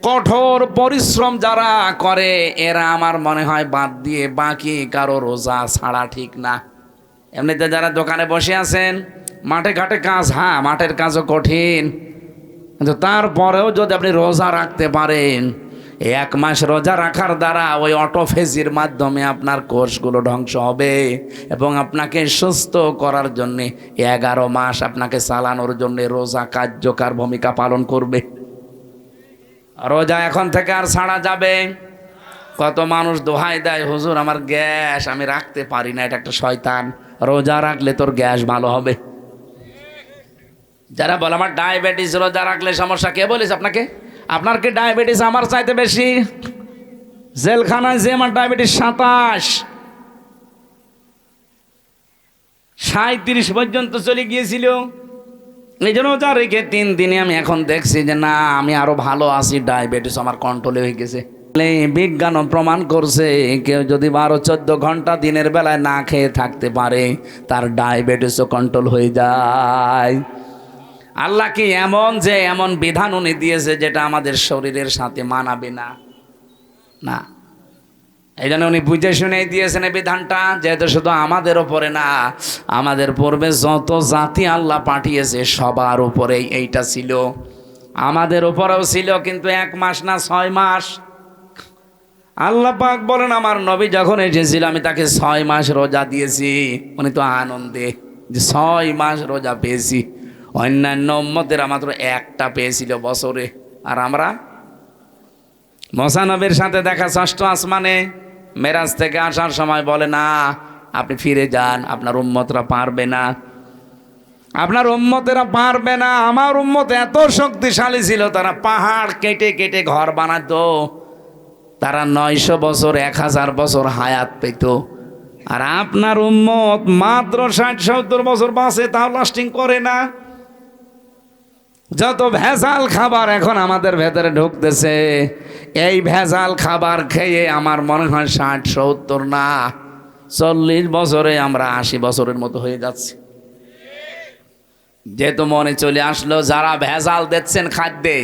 কঠোর পরিশ্রম যারা করে এরা আমার মনে হয় বাদ দিয়ে বাকি কারো রোজা ছাড়া ঠিক না। এমনিতে যারা দোকানে বসে আছেন, মাঠে ঘাটে কাজ, হ্যাঁ মাঠের কাজও কঠিন, কিন্তু তারপরেও যদি আপনি রোজা রাখতে পারেন, 1 মাস রোজা রাখার দ্বারা ওই অটোফেজির মাধ্যমে আপনার কোষগুলো ধ্বংস হবে এবং আপনাকে সুস্থ করার জন্যে 11 মাস আপনাকে চালানোর জন্যে রোজা কার্যকর ভূমিকা পালন করবে। রোজা এখন থেকে আর ছাড়া যাবে। কত মানুষ দোহাই দেয়, হুজুর আমার গ্যাস, আমি রাখতে পারি না, এটা একটা শয়তান। রোজা রাখলে তোর গ্যাস ভালো হবে। যারা বলে আমার ডায়াবেটিস, রোজা রাখলে সমস্যা, কে বলেছে আপনাকে? আপনার কি ডায়াবেটিস আমার চাইতে বেশি? জেলখানায় যে আমার ডায়াবেটিস 27, 37 পর্যন্ত চলে গিয়েছিল। এই জন্য রোজা রেখে 3 দিনে আমি এখন দেখছি যে না, আমি আরো ভালো আছি, ডায়াবেটিস আমার কন্ট্রোলে হয়ে গেছে। বিজ্ঞানও প্রমাণ করছে কেউ যদি 12-14 ঘন্টা দিনের বেলায় না খেয়ে থাকতে পারে, তার ডায়াবেটিসও কন্ট্রোল হয়ে যায়। আল্লাহ কি এমন যে এমন বিধান উনি দিয়েছে যেটা আমাদের শরীরের সাথে মানাবে না? না, এই জন্য উনি বুঝে শুনেই দিয়েছেন এই বিধানটা, যেহেতু শুধু আমাদের ওপরে না, আমাদের পূর্বে যত জাতি আল্লাহ পাঠিয়েছে সবার উপরেই এইটা ছিল। আমাদের উপরেও ছিল, কিন্তু 1 মাস না 6 মাস। আল্লাহ পাক বলেন আমার নবী যখন এসেছিল আমি তাকে 6 মাস রোজা দিয়েছি। উনি তো আনন্দে যে 6 মাস রোজা পেয়েছি। অন্যান্য উম্মতেরা মাত্র একটা পেয়েছিল বছরে। আর আমরা মুসা নবীর সাথে দেখা 6ষ্ঠ আসমানে মেরাজ থেকে আসার সময় বলে না আপনি ফিরে যান, আপনার উম্মতরা পারবে না, আপনার উম্মতেরা পারবে না। আমার উম্মত এত শক্তিশালী ছিল তারা পাহাড় কেটে কেটে ঘর বানাতো, তারা 900 বছর 1000 বছর হায়াত পেত। আর আপনার উম্মত মাত্র 60-70 বছর বাঁচে, তাও লাস্টিং করে না। যত ভেজাল খাবার এখন আমাদের ভেতরে ঢুকতেছে, এই ভেজাল খাবার খেয়ে আমার মনে হয় 60-70 না 40 বছরে আমরা 80 বছরের মতো হয়ে যাচ্ছি। যেহেতু মনে চলে আসলো যারা ভেজাল দিচ্ছেন খাদ্যে,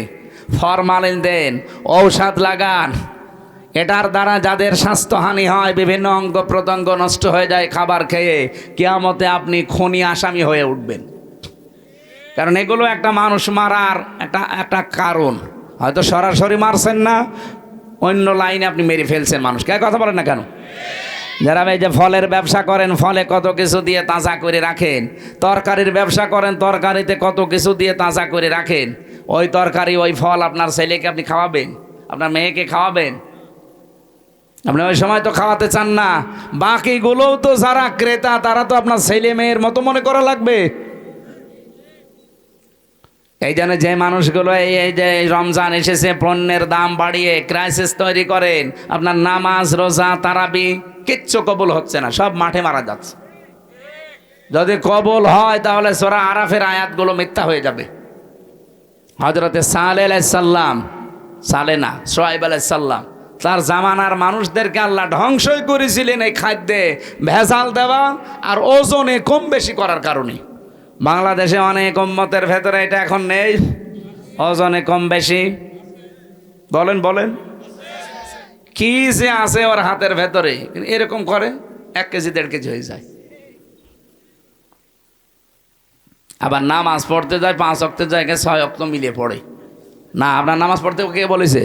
ফরমালিন দেন, ঔষধ লাগান, এটার দ্বারা যাদের স্বাস্থ্যহানি হয়, বিভিন্ন অঙ্গ প্রত্যঙ্গ নষ্ট হয়ে যায় খাবার খেয়ে, কিয়ামতে আপনি খুনি আসামি হয়ে উঠবেন। কারণ এগুলো একটা মানুষ মারার একটা কারণ। হয়তো সরাসরি মারছেন না, অন্য লাইনে আপনি মেরে ফেলছেন মানুষকে। কথা বলেন না কেন? যারা এই যে ফলের ব্যবসা করেন, ফলে কত কিছু দিয়ে তাজা করে রাখেন, তরকারির ব্যবসা করেন, তরকারিতে কত কিছু দিয়ে তাজা করে রাখেন, ওই তরকারি ওই ফল আপনার ছেলেকে আপনি খাওয়াবেন, আপনার মেয়েকে খাওয়াবেন? আপনি ওই সময় তো খাওয়াতে চান না। বাকিগুলোও তো যারা ক্রেতা তারা তো আপনার ছেলে মেয়ের মতো মনে করা লাগবে। এই জন্য যে মানুষগুলো এই যে রমজান এসেছে পণ্যের দাম বাড়িয়ে ক্রাইসিস তৈরি করেন, আপনার নামাজ রোজা তারাবি কিচ্ছু কবুল হচ্ছে না, সব মাঠে মারা যাচ্ছে। যদি কবুল হয় তাহলে সূরা আরাফের আয়াতগুলো মিথ্যা হয়ে যাবে। হযরতে সালেহ আলাইহিস সালাম, সালেহ না শুআয়ব আলাইহিস সালাম, তার জামানার মানুষদেরকে আল্লাহ ধ্বংসই করেছিলেন এই খাদ্যে ভেজাল দেওয়া আর ওজনে কম বেশি করার কারণে। বাংলাদেশে অনেক উম্মতের ভেতরে এটা এখন নেই, ওজনে কম বেশি। বলেন বলেন কি যে আছে ওর হাতের ভেতরে, এরকম করে 1 কেজি 1.5 কেজি হয়ে যায়। আবার নামাজ পড়তে যায় 5 ওয়াক্তের জায়গায় 6 ওয়াক্ত মিলিয়ে পড়ে। না, আপনার নামাজ পড়তে কে বলেছে?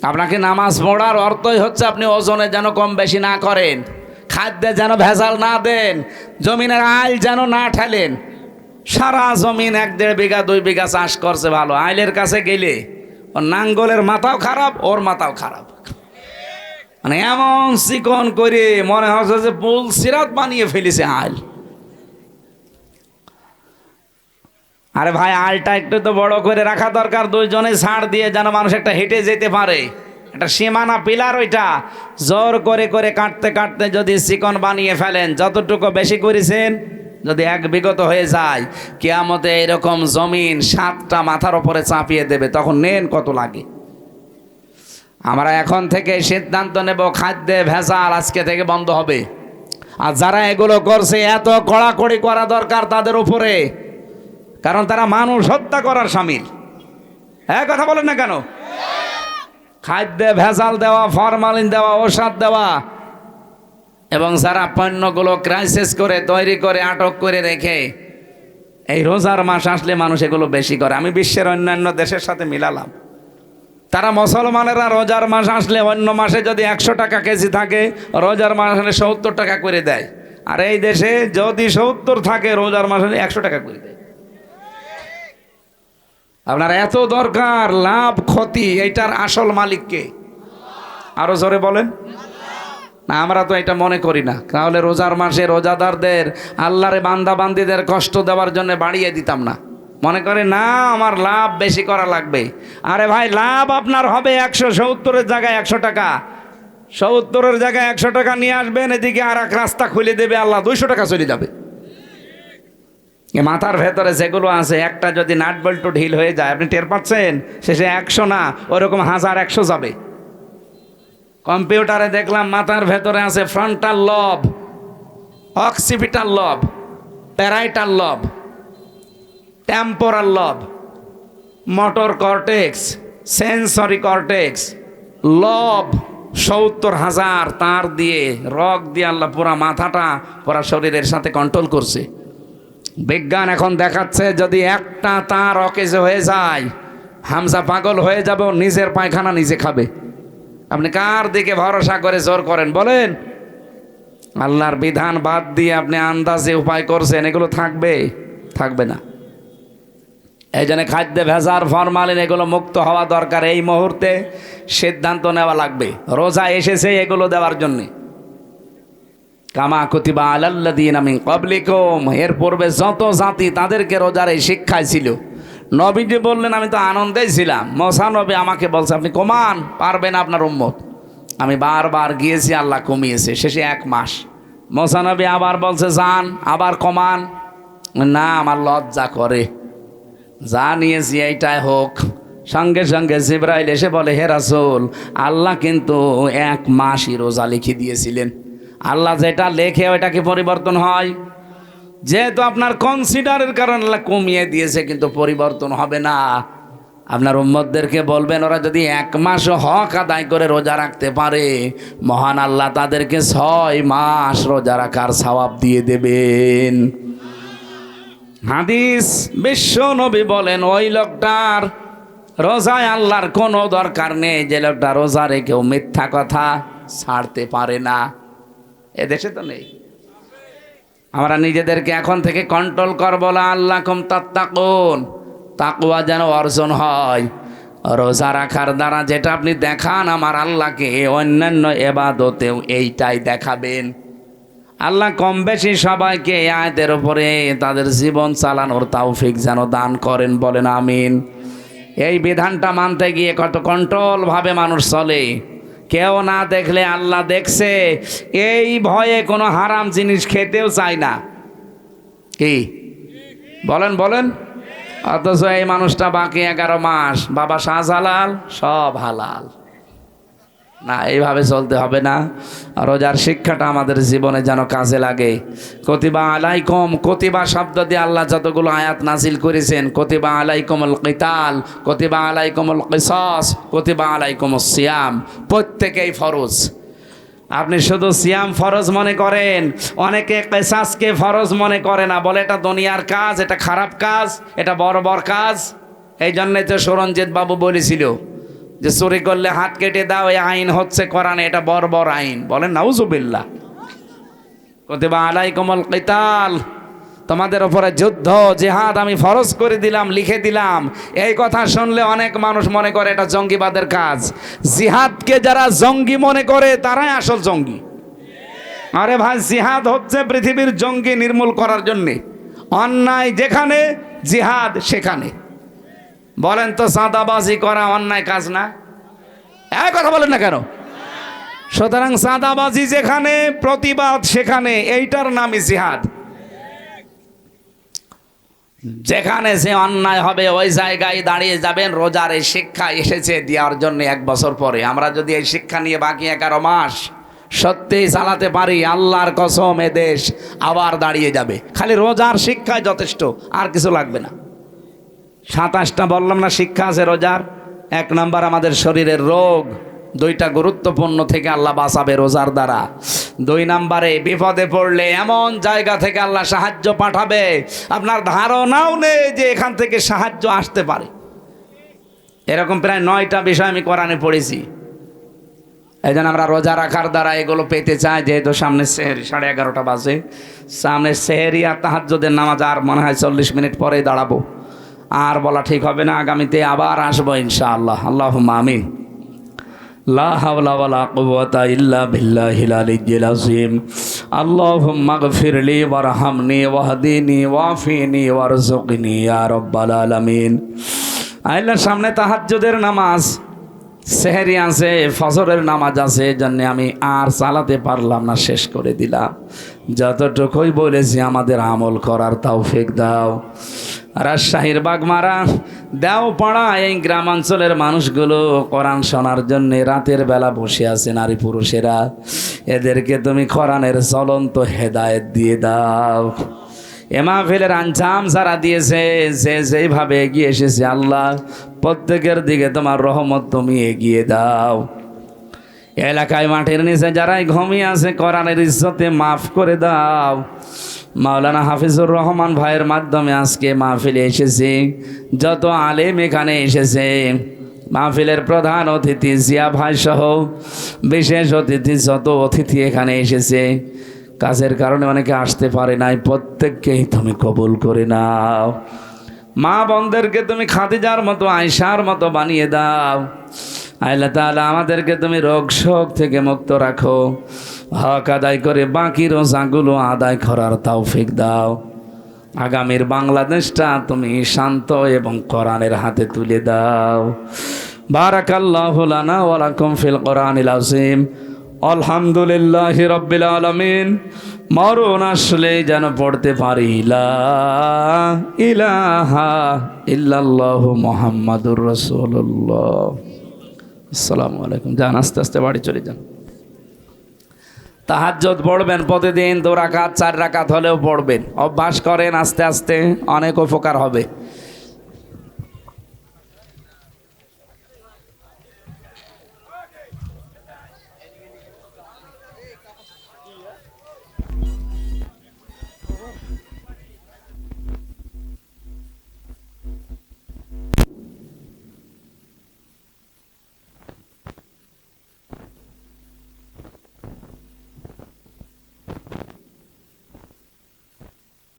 আপনাকে নামাজ পড়ার অর্থই হচ্ছে আপনি ওজনে যেন কম বেশি না করেন, খাদ্যে যেন ভেজাল না দেন, জমিনের আইল যেন না ঠেলেন। সারা জমিন 1-1.5 বিঘা 2 বিঘা চাষ করছে ভালো, আইলের কাছে গেলে ওর নাঙ্গলের মাথাও খারাপ, ওর মাথাও খারাপ। মানে এমন চিকন করে মনে হচ্ছে যে পুল সিরাত বানিয়ে ফেলেছে আইল। আরে ভাই, আলটা একটু তো বড় করে রাখা দরকার, 2 জনে ছাড় দিয়ে যেন মানুষ একটা হেঁটে যেতে পারে, একটা সীমানা পিলার। ওইটা জোর করে করে কাটতে কাটতে যদি চিকন বানিয়ে ফেলেন, যতটুকু বেশি করেছেন যদি 1 বিগত হয়ে যায়, কিয়ামতে এরকম জমিন 7টা মাথার উপরে চাপিয়ে দেবে, তখন নেন কত লাগে। আমরা এখন থেকে সিদ্ধান্ত নেব খাদ্যে ভেজাল আজকে থেকে বন্ধ হবে। আর যারা এগুলো করছে এত কড়াকড়ি করা দরকার তাদের উপরে, কারণ তারা মানুষ হত্যা করার শামিল। হ্যাঁ, কথা বলেন না কেন? খাদ্যে ভেজাল দেওয়া, ফরমালিন দেওয়া, ঔষধ দেওয়া, এবং যারা পণ্যগুলো ক্রাইসিস করে তৈরি করে আটক করে রেখে এই রোজার মাস আসলে মানুষ এগুলো বেশি করে। আমি বিশ্বের অন্যান্য দেশের সাথে মিলালাম, তারা মুসলমানেরা রোজার মাস আসলে অন্য মাসে যদি 100 টাকা কেজি থাকে, রোজার মাস আসলে 70 টাকা করে দেয়। আর এই দেশে যদি 70 থাকে, রোজার মাস হলে 100 টাকা করে দেয়। আপনার এত দরকার, লাভ ক্ষতি এইটার আসল মালিককে? আরো জোরে বলেন না। আমরা তো এটা মনে করি না, তাহলে রোজার মাসে রোজাদারদের, আল্লাহরে বান্দা বান্দিদের কষ্ট দেওয়ার জন্য বাড়িয়ে দিতাম না। মনে করে না আমার লাভ বেশি করা লাগবে। আরে ভাই, লাভ আপনার হবে 170-এর জায়গায় 100 টাকা, 70-এর জায়গায় 100 টাকা নিয়ে আসবেন, এদিকে আর এক রাস্তা খুলে দেবে আল্লাহ, 200 টাকা চলে যাবে। মাথার ভেতরে যেগুলো আছে, একটা যদি নাট বল্টু ঢিল হয়ে যায়, আপনি টের পাচ্ছেন, শেষে 100 না, ওরকম 1000-100 যাবে। কম্পিউটারে দেখলাম মাথার ভেতরে আছে ফ্রন্টাল লব, অক্সিপিটাল লব, প্যারাইটাল লব, টেম্পোরাল লব, মোটর কর্টেক্স, সেন্সরি কর্টেক্স, লব 70,000 তার দিয়ে, রগ দিয়ে আল্লাহ পুরা মাথাটা পুরা শরীরের সাথে কন্ট্রোল করছে। বিজ্ঞান এখন দেখাচ্ছে যদি একটা তার অকেজো হয়ে যায়, হামজা পাগল হয়ে যাবে, নিজের পায়খানা নিজে খাবে। আপনি কার দিকে ভরসা করে জোর করেন বলেন? আল্লাহর বিধান বাদ দিয়ে আপনি আন্দাজে উপায় করছেন, এগুলো থাকবে না। এই জন্য খাদ্যে ভেজাল, ফরমালিন এগুলো মুক্ত হওয়া দরকার। এই মুহূর্তে সিদ্ধান্ত নেওয়া লাগবে। রোজা এসেছে এগুলো দেওয়ার জন্যে। কামা কুতিবা আলাল্লাযীনা মিন ক্বাবলিকুম, এর পূর্বে যত জাতি তাদেরকে রোজার এই শিক্ষায় ছিল। নবীজি বললেন আমি তো আনন্দেই ছিলাম। মুসা নবী আমাকে বলছে আপনি কমান, পারবেন আপনার উম্মত। আমি বারবার গিয়েছি, আল্লাহ কমিয়েছে, শেষে 1 মাস। মুসা নবী আবার বলছে যান, আবার কমান। না, আমার লজ্জা করে, যা নিয়েছি এইটাই হোক। সঙ্গে সঙ্গে জিবরাইল এসে বলে হে রাসূল, আল্লাহ কিন্তু 1 মাসই রোজা লিখে দিয়েছিলেন। আল্লাহ যেটা লেখে ওইটা কি পরিবর্তন হয়? যেহেতু আপনার কনসিডারের কারণে আল্লাহ কমিয়ে দিয়েছে, কিন্তু পরিবর্তন হবে না। আপনার উম্মতদেরকে বলবেন ওরা যদি 1 মাসও হক আদায় করে রোজা রাখতে পারে, মহান আল্লাহ তাদেরকে 6 মাস রোজা রাখার সওয়াব দিয়ে দেবেন। হাদিস, বিশ্ব নবী বলেন ওই লোকটার রোজায় আল্লাহর কোনো দরকার নেই যে লোকটা রোজা রেখেও মিথ্যা কথা ছাড়তে পারে না। এদেশে তো নেই। আমরা নিজেদেরকে এখন থেকে কন্ট্রোল করব, লাআল্লাকুম তাত্তাকুন, তাকওয়া যেন অর্জন হয়। রোজা রাখার দ্বারা যেটা আপনি দেখান আমার আল্লাহকে, অন্যান্য ইবাদতেও এইটাই দেখাবেন। আল্লাহ কম বেশি সবাইকে এই আয়াতের উপরে তাদের জীবন চালানোর তৌফিক যেন দান করেন, বলেন আমিন। এই বিধানটা মানতে গিয়ে কত কন্ট্রোল ভাবে মানুষ চলে। কেউ না দেখলে আল্লাহ দেখছে, এই ভয়ে কোনো হারাম জিনিস খেতেও চায় না। কি বলেন বলেন? অথচ এই মানুষটা বাকি 11 মাস বাবা শাহজালাল সব হালাল। না, এইভাবে চলতে হবে না। রোজার শিক্ষাটা আমাদের জীবনে যেন কাজে লাগে। কুতিবা আলাইকুম, কুতিবা শব্দ দিয়ে আল্লাহ যতগুলো আয়াত নাজিল করেছেন, কুতিবা আলাইকুমুল কিতাল, কুতিবা আলাইকুমুল কিসাস, কুতিবা আলাইকুমুস সিয়াম, প্রত্যেকেই ফরজ। আপনি শুধু সিয়াম ফরজ মনে করেন, অনেকে কিসাসকে ফরজ মনে করে না, বলে এটা দুনিয়ার কাজ, এটা খারাপ কাজ, এটা বড় কাজ। এই জন্যে তো সুরঞ্জিত বাবু বলেছিল যে চুরি করলে হাত কেটে দাও, এই আইন হচ্ছে কোরআনে, এটা বড় আইন। বলেন নাউজুবিল্লাহ। কুতিবা আলাইকুমুল কিতাল, তোমাদের উপরে যুদ্ধ জিহাদ আমি ফরজ করে দিলাম, লিখে দিলাম। এই কথা শুনলে অনেক মানুষ মনে করে এটা জঙ্গিবাদের কাজ। জিহাদকে যারা জঙ্গি মনে করে তারাই আসল জঙ্গি। আরে ভাই, জিহাদ হচ্ছে পৃথিবীর জঙ্গি নির্মূল করার জন্যে। অন্যায় যেখানে, জিহাদ সেখানে। বলেন তো চাঁদাবাজি করা অন্যায় কাজ না? এক কথা বলেন না কেন? সুতরাং চাঁদাবাজি যেখানে, প্রতিবাদ সেখানে, এইটার নামই জিহাদ। যেখানে যে অন্যায় হবে ওই জায়গায় দাঁড়িয়ে যাবেন। রোজার এই শিক্ষা এসেছে দেওয়ার জন্য 1 বছর পরে। আমরা যদি এই শিক্ষা নিয়ে বাকি 11 মাস সত্যি চালাতে পারি, আল্লাহর কসম এ দেশ আবার দাঁড়িয়ে যাবে। খালি রোজার শিক্ষায় যথেষ্ট, আর কিছু লাগবে না। 27টা বললাম না শিক্ষা আছে রোজার। 1 নাম্বার আমাদের শরীরের রোগ 2টা গুরুত্বপূর্ণ থেকে আল্লাহ বাঁচাবে রোজার দ্বারা। 2 নাম্বারে বিপদে পড়লে এমন জায়গা থেকে আল্লাহ সাহায্য পাঠাবে আপনার ধারণাও নেই যে এখান থেকে সাহায্য আসতে পারে। এরকম প্রায় 9টা বিষয় আমি কোরআনে পড়েছি। এই জন্য আমরা রোজা রাখার দ্বারা এগুলো পেতে চাই। যেহেতু সামনে সেহরি, 11:30 বাজে, সামনে সেহরি আর তাহাজ্জুদের নামাজ আর মনে হয় 40 মিনিট পরেই দাঁড়াবো। আর বলা ঠিক হবে না, আগামীতে আবার আসবো ইনশাআল্লাহ। আল্লাহুম্মা আমিন। লা হাওলা ওয়ালা কুওয়াতা ইল্লা বিল্লাহিল আলিয়্যিল আযীম। আল্লাহুম্মা গফিরলি ওয়ারহামনি ওয়াহদিনি ওয়াফিনি ওয়ারযুকনি ইয়া রাব্বাল আলামিন। আল্লাহর সামনে তাহাজ্জুদের নামাজ, সেহরি আছে, ফজরের নামাজ আছে, জন্য আমি আর চালাতে পারলাম না, শেষ করে দিলাম। যতটুকুই বলেছি আমাদের আমল করার তৌফিক দাও। রাজশাহীর বাগমারা, দেওপাড়া, এই গ্রামাঞ্চলের মানুষগুলো কোরআন শোনার জন্য রাতের বেলা বসে আছে, নারী পুরুষেরা, এদেরকে তুমি কোরআনের জ্বলন্ত হেদায়েত দিয়ে দাও। এ মাহফিলের আঞ্জাম যারা দিয়েছে, যে যেইভাবে এগিয়ে এসেছে, আল্লাহ প্রত্যেকের দিকে তোমার রহমত তুমি এগিয়ে দাও। এলাকায় মাঠের নিচে যারাই ঘুমিয়ে আছে, কোরআনের ইজ্জতে মাফ করে দাও। মাওলানা হাফিজুর রহমান ভাইয়ের মাধ্যমে আজকে মাহফিলে এসেছে, যত আলেম এখানে এসেছে, মাহফিলের প্রধান অতিথি জিয়া ভাই সহ বিশেষ অতিথি যত অতিথি এখানে এসেছে, কাজের কারণে অনেকে আসতে পারে নাই, প্রত্যেককেই তুমি কবুল করে নাও। মা বোনদেরকে তুমি খাদিজার মতো আয়েশার মতো বানিয়ে দাও। আল্লাহ তাআলা আমাদেরকে তুমি রোগ শোক থেকে মুক্ত রাখো, হক আদায় করে বাকি রোজাগুলো আদায় করার তৌফিক দাও। আগামীর বাংলাদেশটা তুমি শান্ত এবং কোরআনের হাতে তুলে দাও। বারাকাল্লাহু লানা ওয়া লাকুম ফিল কোরআনিল আযীম। আলহামদুলিল্লাহি রাব্বিল আলামিন। মরণ আসলে যেন পড়তে পারি লা ইলাহা ইল্লাল্লাহু মুহাম্মাদুর রাসূলুল্লাহ। আসসালামু আলাইকুম। যান আস্তে আস্তে বাড়ি চলে যান। তাহাজ্জুদ পড়বেন প্রতিদিন, 2 রাকাত 4 রাকাত হলেও পড়বেন, অভ্যাস করেন, আস্তে আস্তে অনেক উপকার হবে।